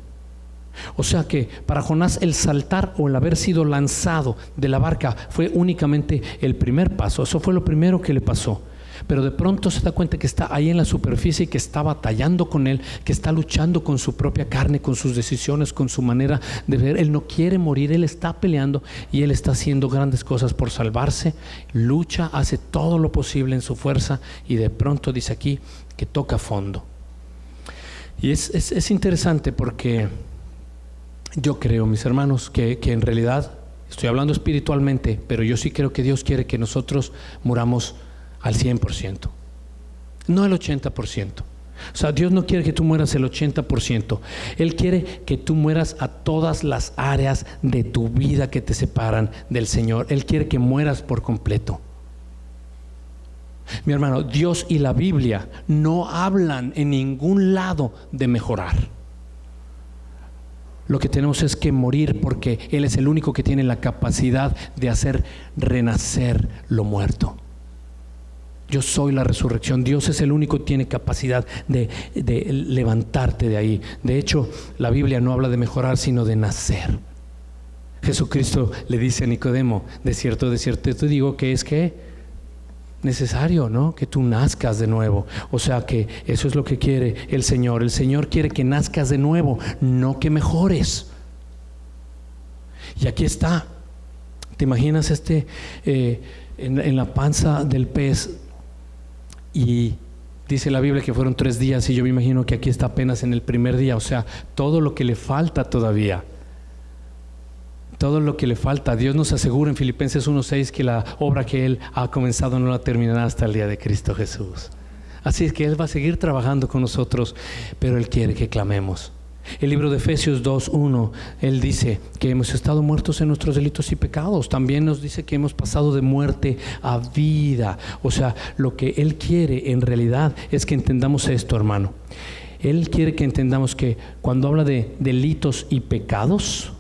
O sea que para Jonás el saltar o el haber sido lanzado de la barca fue únicamente el primer paso. Eso fue lo primero que le pasó. Pero de pronto se da cuenta que está ahí en la superficie, que está batallando con él, que está luchando con su propia carne, con sus decisiones, con su manera de ver. Él no quiere morir, él está peleando y él está haciendo grandes cosas por salvarse. Lucha, hace todo lo posible en su fuerza y de pronto dice aquí que toca fondo. Y es interesante porque yo creo, mis hermanos, que en realidad, estoy hablando espiritualmente, pero yo sí creo que Dios quiere que nosotros muramos al 100%, no al 80%. O sea, Dios no quiere que tú mueras el 80%. Él quiere que tú mueras a todas las áreas de tu vida que te separan del Señor. Él quiere que mueras por completo. Mi hermano, Dios y la Biblia no hablan en ningún lado de mejorar. Lo que tenemos es que morir porque Él es el único que tiene la capacidad de hacer renacer lo muerto. Yo soy la resurrección. Dios es el único que tiene capacidad de levantarte de ahí. De hecho, la Biblia no habla de mejorar, sino de nacer. Jesucristo le dice a Nicodemo, de cierto te digo que es que necesario, ¿no? Que tú nazcas de nuevo. O sea que eso es lo que quiere el Señor. El Señor quiere que nazcas de nuevo, no que mejores. Y aquí está. ¿Te imaginas en la panza del pez? Y dice la Biblia que fueron 3 días y yo me imagino que aquí está apenas en el primer día. O sea, todo lo que le falta todavía. Todo lo que le falta. Dios nos asegura en Filipenses 1:6 que la obra que Él ha comenzado no la terminará hasta el día de Cristo Jesús. Así es que Él va a seguir trabajando con nosotros, pero Él quiere que clamemos. El libro de Efesios 2:1, Él dice que hemos estado muertos en nuestros delitos y pecados. También nos dice que hemos pasado de muerte a vida. O sea, lo que Él quiere en realidad es que entendamos esto, hermano. Él quiere que entendamos que cuando habla de delitos y pecados,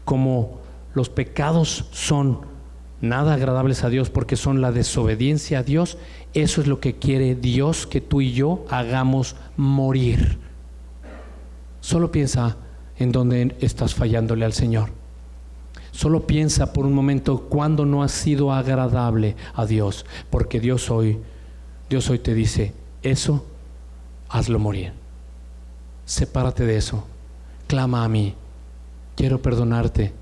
como los pecados son nada agradables a Dios porque son la desobediencia a Dios, eso es lo que quiere Dios que tú y yo hagamos morir. Solo piensa en dónde estás fallándole al Señor. Solo piensa por un momento cuando no has sido agradable a Dios, porque Dios hoy te dice, eso hazlo morir. Sepárate de eso. Clama a mí. Quiero perdonarte.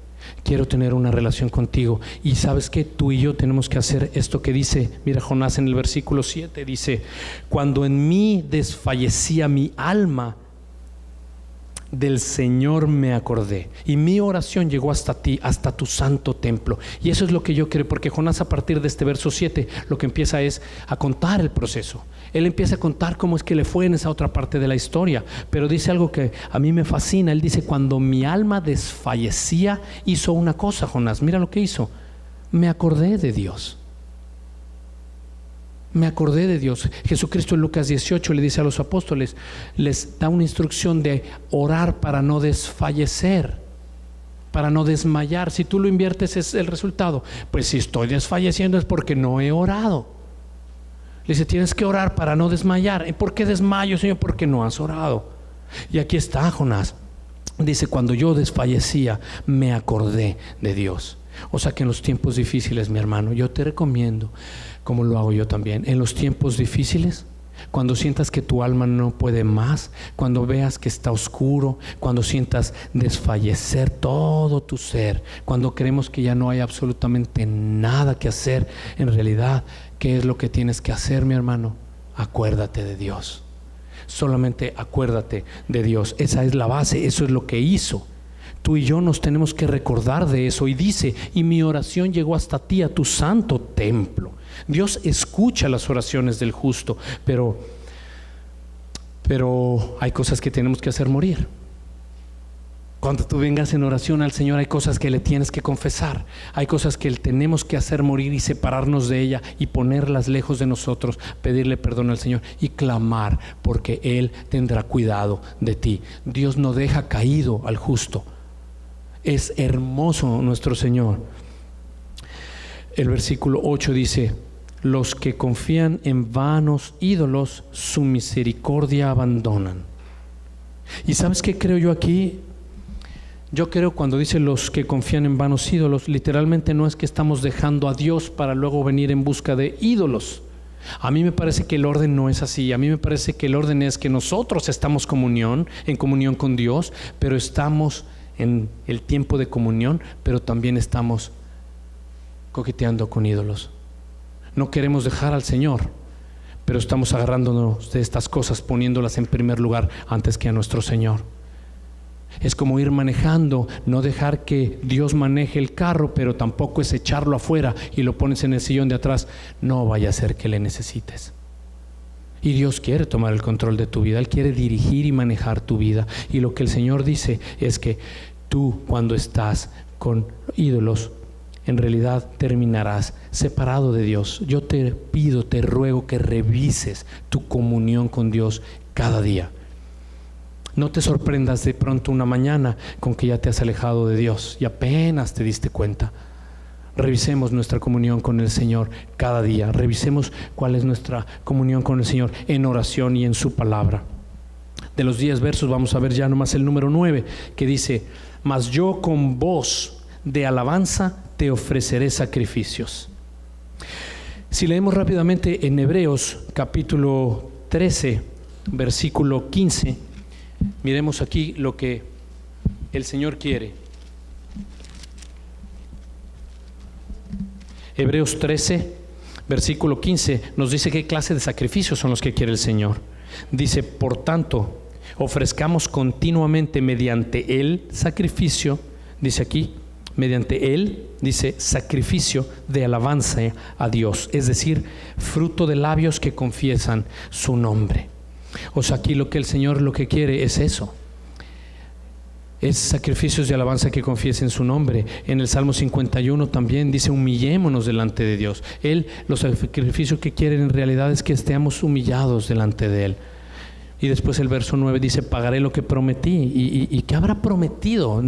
Quiero tener una relación contigo. Y sabes que tú y yo tenemos que hacer esto que dice, mira Jonás en el versículo 7, dice, cuando en mí desfallecía mi alma, del Señor me acordé y mi oración llegó hasta ti, hasta tu santo templo. Y eso es lo que yo creo, porque Jonás a partir de este verso 7 lo que empieza es a contar el proceso. Él empieza a contar cómo es que le fue en esa otra parte de la historia, pero dice algo que a mí me fascina. Él dice, cuando mi alma desfallecía, hizo una cosa. Jonás, mira lo que hizo, me acordé de Dios. Me acordé de Dios. Jesucristo en Lucas 18 le dice a los apóstoles, les da una instrucción de orar para no desfallecer, para no desmayar. Si tú lo inviertes es el resultado. Pues si estoy desfalleciendo es porque no he orado. Le dice, tienes que orar para no desmayar. ¿Por qué desmayo, Señor? Porque no has orado. Y aquí está Jonás. Dice, cuando yo desfallecía, me acordé de Dios. O sea que en los tiempos difíciles, mi hermano, yo te recomiendo, como lo hago yo también, en los tiempos difíciles, cuando sientas que tu alma no puede más, cuando veas que está oscuro, cuando sientas desfallecer todo tu ser, cuando creemos que ya no hay absolutamente nada que hacer, en realidad, ¿qué es lo que tienes que hacer, mi hermano? Acuérdate de Dios. Solamente acuérdate de Dios. Esa es la base, eso es lo que hizo. Tú y yo nos tenemos que recordar de eso. Y dice, y mi oración llegó hasta ti, a tu santo templo. Dios escucha las oraciones del justo, pero hay cosas que tenemos que hacer morir. Cuando tú vengas en oración al Señor, hay cosas que le tienes que confesar. Hay cosas que tenemos que hacer morir y separarnos de ella y ponerlas lejos de nosotros, pedirle perdón al Señor y clamar, porque Él tendrá cuidado de ti. Dios no deja caído al justo. Es hermoso nuestro Señor. El versículo 8 dice, los que confían en vanos ídolos, su misericordia abandonan. ¿Y sabes qué creo yo aquí? Yo creo cuando dice los que confían en vanos ídolos, literalmente no es que estamos dejando a Dios para luego venir en busca de ídolos. A mí me parece que el orden no es así. A mí me parece que el orden es que nosotros estamos en comunión con Dios, pero estamos en el tiempo de comunión, pero también estamos coqueteando con ídolos. No queremos dejar al Señor, pero estamos agarrándonos de estas cosas, poniéndolas en primer lugar antes que a nuestro Señor. Es como ir manejando, no dejar que Dios maneje el carro, pero tampoco es echarlo afuera y lo pones en el sillón de atrás. No vaya a ser que le necesites. Y Dios quiere tomar el control de tu vida. Él quiere dirigir y manejar tu vida. Y lo que el Señor dice es que tú, cuando estás con ídolos, en realidad terminarás separado de Dios. Yo te pido, te ruego que revises tu comunión con Dios cada día. No te sorprendas de pronto una mañana con que ya te has alejado de Dios y apenas te diste cuenta. Revisemos nuestra comunión con el Señor cada día. Revisemos cuál es nuestra comunión con el Señor en oración y en su palabra. De los 10 versos vamos a ver ya nomás el número 9, que dice, mas yo con voz de alabanza te ofreceré sacrificios. Si leemos rápidamente en Hebreos capítulo 13, versículo 15, miremos aquí lo que el Señor quiere. Hebreos 13, versículo 15, nos dice qué clase de sacrificios son los que quiere el Señor. Dice, por tanto, ofrezcamos continuamente mediante el sacrificio, dice aquí, mediante él, dice, sacrificio de alabanza a Dios, es decir, fruto de labios que confiesan su nombre. O sea, aquí lo que el Señor lo que quiere es eso, es sacrificios de alabanza que confiesen su nombre. En el Salmo 51 también dice: humillémonos delante de Dios. Los sacrificios que quiere en realidad es que estemos humillados delante de Él. Y después el verso 9 dice: pagaré lo que prometí. ¿Y qué habrá prometido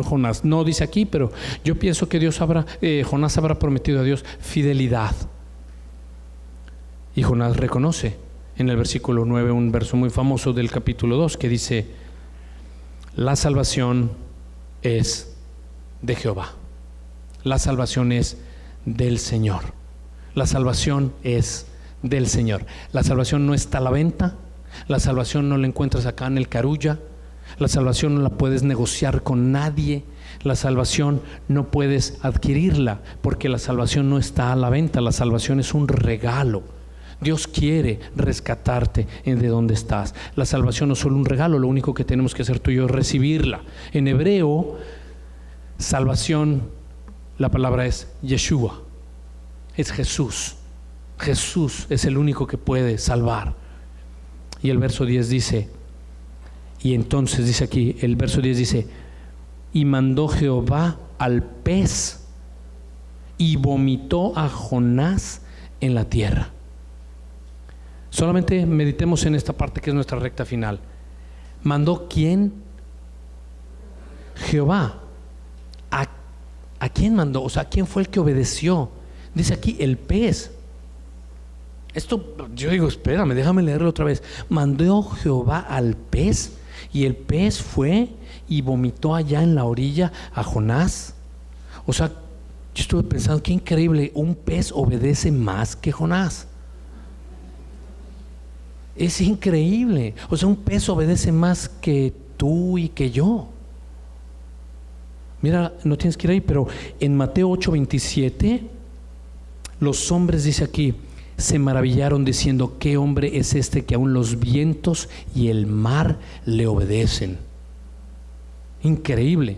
Jonás? No dice aquí, pero yo pienso que Jonás habrá prometido a Dios fidelidad. Y Jonás reconoce en el versículo 9 un verso muy famoso del capítulo 2 que dice: la salvación es de Jehová. La salvación es del Señor. La salvación es del Señor. La salvación no está a la venta. La salvación no la encuentras acá en el Carulla. La salvación no la puedes negociar con nadie. La salvación no puedes adquirirla, porque la salvación no está a la venta. La salvación es un regalo. Dios quiere rescatarte de donde estás. La salvación no es solo un regalo, lo único que tenemos que hacer tú y yo es recibirla. En hebreo, salvación, la palabra es Yeshua, es Jesús. Jesús es el único que puede salvar. Y el verso 10 dice, y entonces dice aquí, el verso 10 dice: y mandó Jehová al pez y vomitó a Jonás en la tierra. Solamente meditemos en esta parte que es nuestra recta final. ¿Mandó quién? Jehová. ¿A quién mandó? O sea, ¿quién fue el que obedeció? Dice aquí el pez. Esto, yo digo, espérame, déjame leerlo otra vez. Mandó Jehová al pez, y el pez fue y vomitó allá en la orilla a Jonás. O sea, yo estuve pensando, qué increíble, un pez obedece más que Jonás. Es increíble. O sea, un pez obedece más que tú y que yo. Mira, no tienes que ir ahí, pero en Mateo 8:27, los hombres, dice aquí, se maravillaron diciendo: ¿qué hombre es este que aún los vientos y el mar le obedecen? Increíble.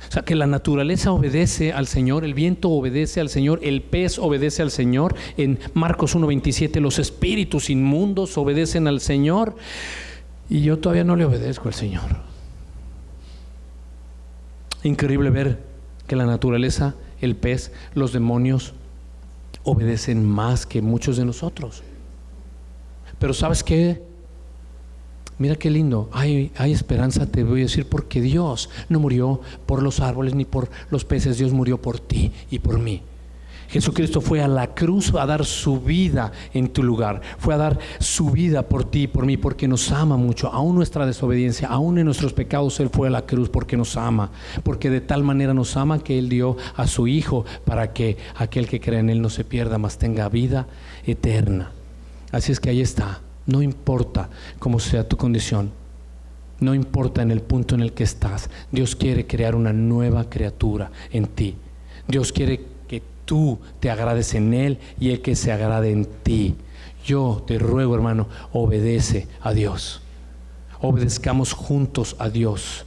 O sea, que la naturaleza obedece al Señor, el viento obedece al Señor, el pez obedece al Señor. En Marcos 1:27, los espíritus inmundos obedecen al Señor, y yo todavía no le obedezco al Señor. Increíble ver que la naturaleza, el pez, los demonios obedecen más que muchos de nosotros. Pero ¿sabes qué? Mira qué lindo, hay esperanza, te voy a decir, porque Dios no murió por los árboles ni por los peces. Dios murió por ti y por mí. Jesucristo fue a la cruz a dar su vida en tu lugar. Fue a dar su vida por ti y por mí, porque nos ama mucho. Aún nuestra desobediencia, aún en nuestros pecados, Él fue a la cruz porque nos ama. Porque de tal manera nos ama que Él dio a su Hijo para que aquel que cree en Él no se pierda, mas tenga vida eterna. Así es que ahí está. No importa cómo sea tu condición, no importa en el punto en el que estás, Dios quiere crear una nueva criatura en ti. Dios quiere que tú te agrades en Él y Él que se agrade en ti. Yo te ruego, hermano, obedece a Dios. Obedezcamos juntos a Dios.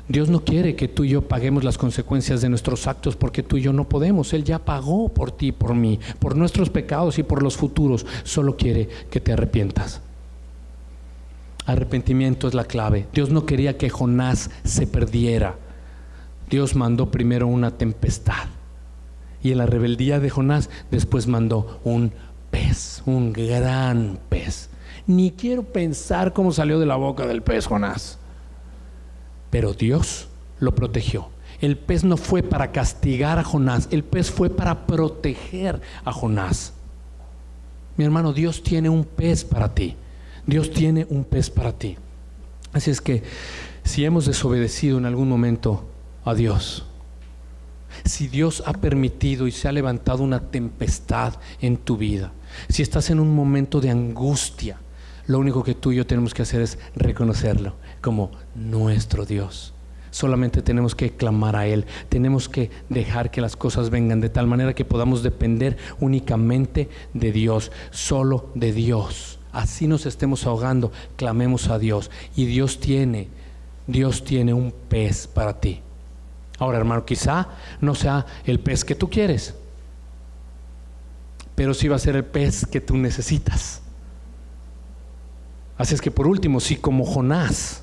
Dios no quiere que tú y yo paguemos las consecuencias de nuestros actos, porque tú y yo no podemos. Él ya pagó por ti y por mí, por nuestros pecados y por los futuros. Solo quiere que te arrepientas. Arrepentimiento es la clave. Dios no quería que Jonás se perdiera. Dios mandó primero una tempestad, y en la rebeldía de Jonás después mandó un pez, un gran pez. Ni quiero pensar cómo salió de la boca del pez Jonás. Pero Dios lo protegió. El pez no fue para castigar a Jonás, el pez fue para proteger a Jonás. Mi hermano, Dios tiene un pez para ti. Dios tiene un pez para ti. Así es que si hemos desobedecido en algún momento a Dios, si Dios ha permitido y se ha levantado una tempestad en tu vida, si estás en un momento de angustia, lo único que tú y yo tenemos que hacer es reconocerlo como nuestro Dios. Solamente tenemos que clamar a Él. Tenemos que dejar que las cosas vengan de tal manera que podamos depender únicamente de Dios, solo de Dios. Así nos estemos ahogando, clamemos a Dios. Y Dios tiene un pez para ti. Ahora, hermano, quizá no sea el pez que tú quieres, pero sí va a ser el pez que tú necesitas. Así es que por último, si como Jonás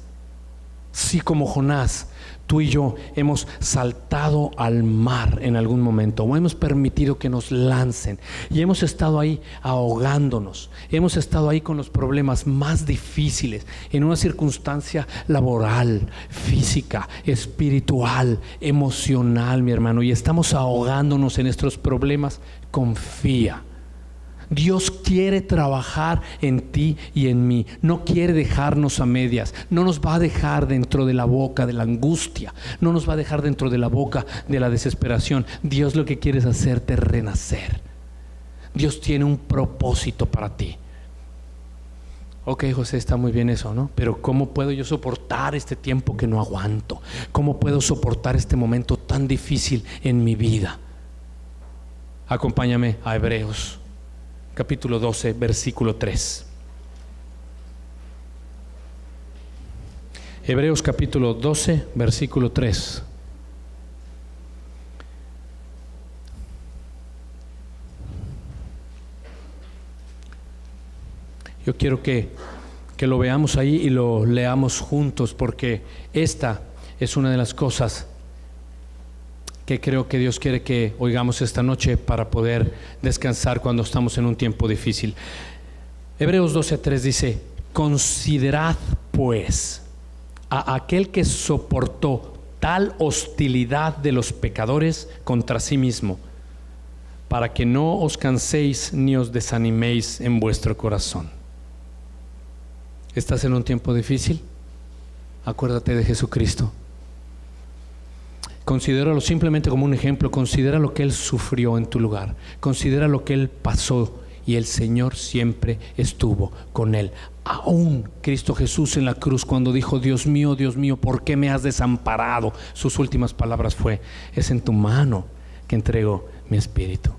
Si como Jonás, tú y yo hemos saltado al mar en algún momento, o hemos permitido que nos lancen, y hemos estado ahí ahogándonos, hemos estado ahí con los problemas más difíciles, en una circunstancia laboral, física, espiritual, emocional, mi hermano, y estamos ahogándonos en nuestros problemas, confía. Dios quiere trabajar en ti y en mí. No quiere dejarnos a medias. No nos va a dejar dentro de la boca de la angustia. No nos va a dejar dentro de la boca de la desesperación. Dios lo que quiere es hacerte renacer. Dios tiene un propósito para ti. Ok, José, está muy bien eso, ¿no? Pero ¿cómo puedo yo soportar este tiempo que no aguanto? ¿Cómo puedo soportar este momento tan difícil en mi vida? Acompáñame a Hebreos capítulo 12, versículo 3. Hebreos capítulo 12, versículo 3. Yo quiero que lo veamos ahí y lo leamos juntos, porque esta es una de las cosas que creo que Dios quiere que oigamos esta noche para poder descansar cuando estamos en un tiempo difícil. Hebreos 12:3 dice: considerad pues a aquel que soportó tal hostilidad de los pecadores contra sí mismo, para que no os canséis ni os desaniméis en vuestro corazón. ¿Estás en un tiempo difícil? Acuérdate de Jesucristo. Considéralo simplemente como un ejemplo. Considera lo que Él sufrió en tu lugar. Considera lo que Él pasó, y el Señor siempre estuvo con Él. Aún Cristo Jesús en la cruz, cuando dijo: Dios mío, ¿por qué me has desamparado?, sus últimas palabras fue: es en tu mano que entrego mi espíritu.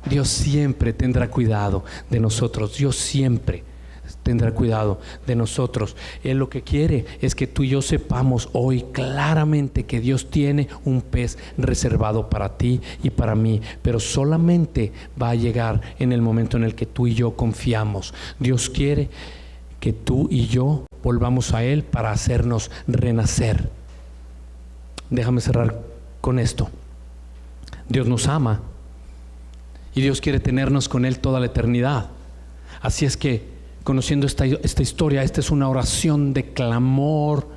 Dios siempre tendrá cuidado de nosotros. Dios siempre tendrá cuidado de nosotros. Él lo que quiere es que tú y yo sepamos hoy claramente que Dios tiene un pez reservado para ti y para mí, pero solamente va a llegar en el momento en el que tú y yo confiamos. Dios quiere que tú y yo volvamos a Él para hacernos renacer. Déjame cerrar con esto. Dios nos ama y Dios quiere tenernos con Él toda la eternidad. Así es que, conociendo esta historia, esta es una oración de clamor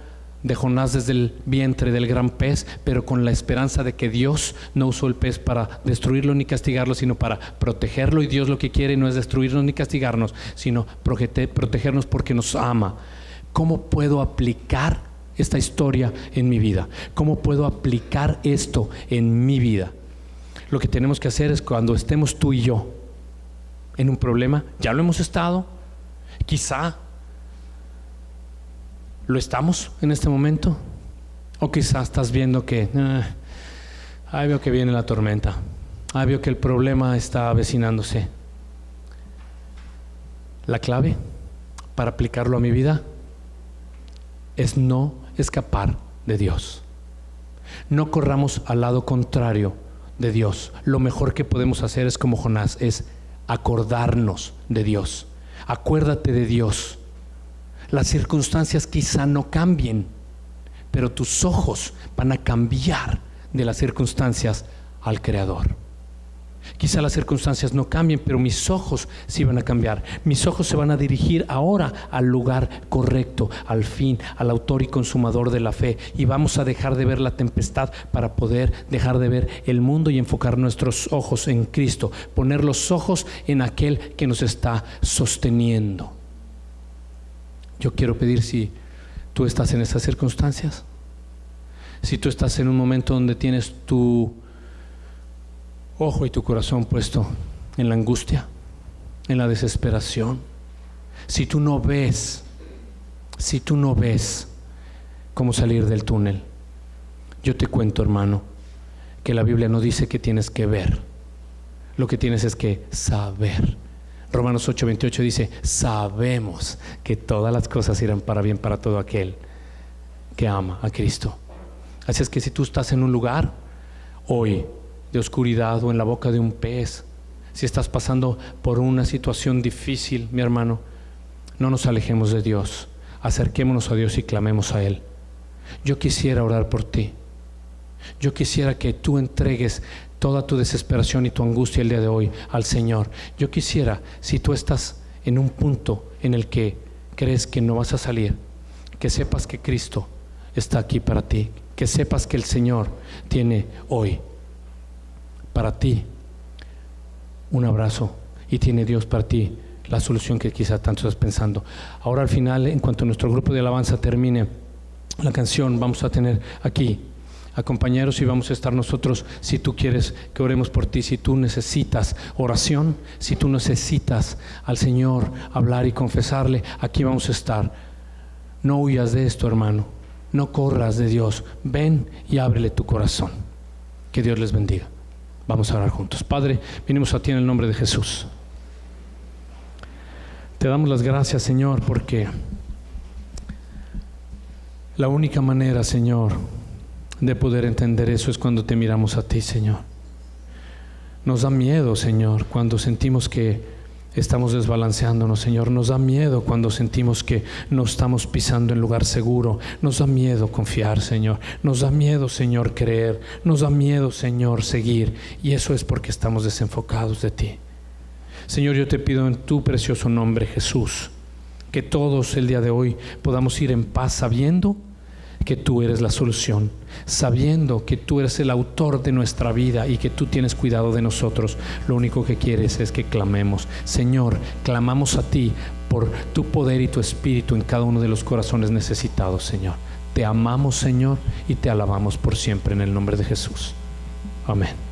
de Jonás desde el vientre del gran pez, pero con la esperanza de que Dios no usó el pez para destruirlo ni castigarlo, sino para protegerlo. Y Dios lo que quiere no es destruirnos ni castigarnos, sino protegernos porque nos ama. ¿Cómo puedo aplicar esta historia en mi vida? ¿Cómo puedo aplicar esto en mi vida? Lo que tenemos que hacer es, cuando estemos tú y yo en un problema, ya lo hemos estado, quizá lo estamos en este momento, o quizá estás viendo que ahí veo que viene la tormenta, ahí veo que el problema está avecinándose. La clave para aplicarlo a mi vida es no escapar de Dios. No corramos al lado contrario de Dios. Lo mejor que podemos hacer es como Jonás, es acordarnos de Dios. Acuérdate de Dios. Las circunstancias quizá no cambien, pero tus ojos van a cambiar de las circunstancias al Creador. Quizá las circunstancias no cambien, pero mis ojos sí van a cambiar. Mis ojos se van a dirigir ahora al lugar correcto, al fin, al autor y consumador de la fe. Y vamos a dejar de ver la tempestad para poder dejar de ver el mundo y enfocar nuestros ojos en Cristo. Poner los ojos en aquel que nos está sosteniendo. Yo quiero pedir, si tú estás en esas circunstancias, si tú estás en un momento donde tienes tu ojo y tu corazón puesto en la angustia, en la desesperación, si tú no ves cómo salir del túnel, yo te cuento, hermano, que la Biblia no dice que tienes que ver, lo que tienes es que saber. Romanos 8:28 dice: sabemos que todas las cosas irán para bien para todo aquel que ama a Cristo. Así es que si tú estás en un lugar hoy de oscuridad o en la boca de un pez, si estás pasando por una situación difícil, mi hermano, no nos alejemos de Dios. Acerquémonos a Dios y clamemos a Él. yo quisiera orar por ti. Yo quisiera que tú entregues toda tu desesperación y tu angustia el día de hoy al Señor. Yo quisiera, si tú estás en un punto en el que crees que no vas a salir, que sepas que Cristo está aquí para ti, que sepas que el Señor tiene hoy para ti un abrazo y tiene Dios para ti la solución que quizá tanto estás pensando. Ahora al final, en cuanto nuestro grupo de alabanza termine la canción, vamos a tener aquí a compañeros y vamos a estar nosotros. Si tú quieres que oremos por ti, si tú necesitas oración, si tú necesitas al Señor hablar y confesarle, aquí vamos a estar. No huyas de esto, hermano, no corras de Dios. Ven y ábrele tu corazón. Que Dios les bendiga. Vamos a orar juntos. Padre, venimos a ti en el nombre de Jesús. Te damos las gracias, Señor, porque la única manera, Señor, de poder entender eso es cuando te miramos a ti, Señor. Nos da miedo, Señor, cuando sentimos que estamos desbalanceándonos, Señor. Nos da miedo cuando sentimos que no estamos pisando en lugar seguro. Nos da miedo confiar, Señor. Nos da miedo, Señor, creer. Nos da miedo, Señor, seguir. Y eso es porque estamos desenfocados de ti. Señor, yo te pido en tu precioso nombre, Jesús, que todos el día de hoy podamos ir en paz sabiendo que tú eres la solución, sabiendo que tú eres el autor de nuestra vida y que tú tienes cuidado de nosotros. Lo único que quieres es que clamemos. Señor, clamamos a ti por tu poder y tu espíritu en cada uno de los corazones necesitados, Señor. Te amamos, Señor, y te alabamos por siempre en el nombre de Jesús. Amén.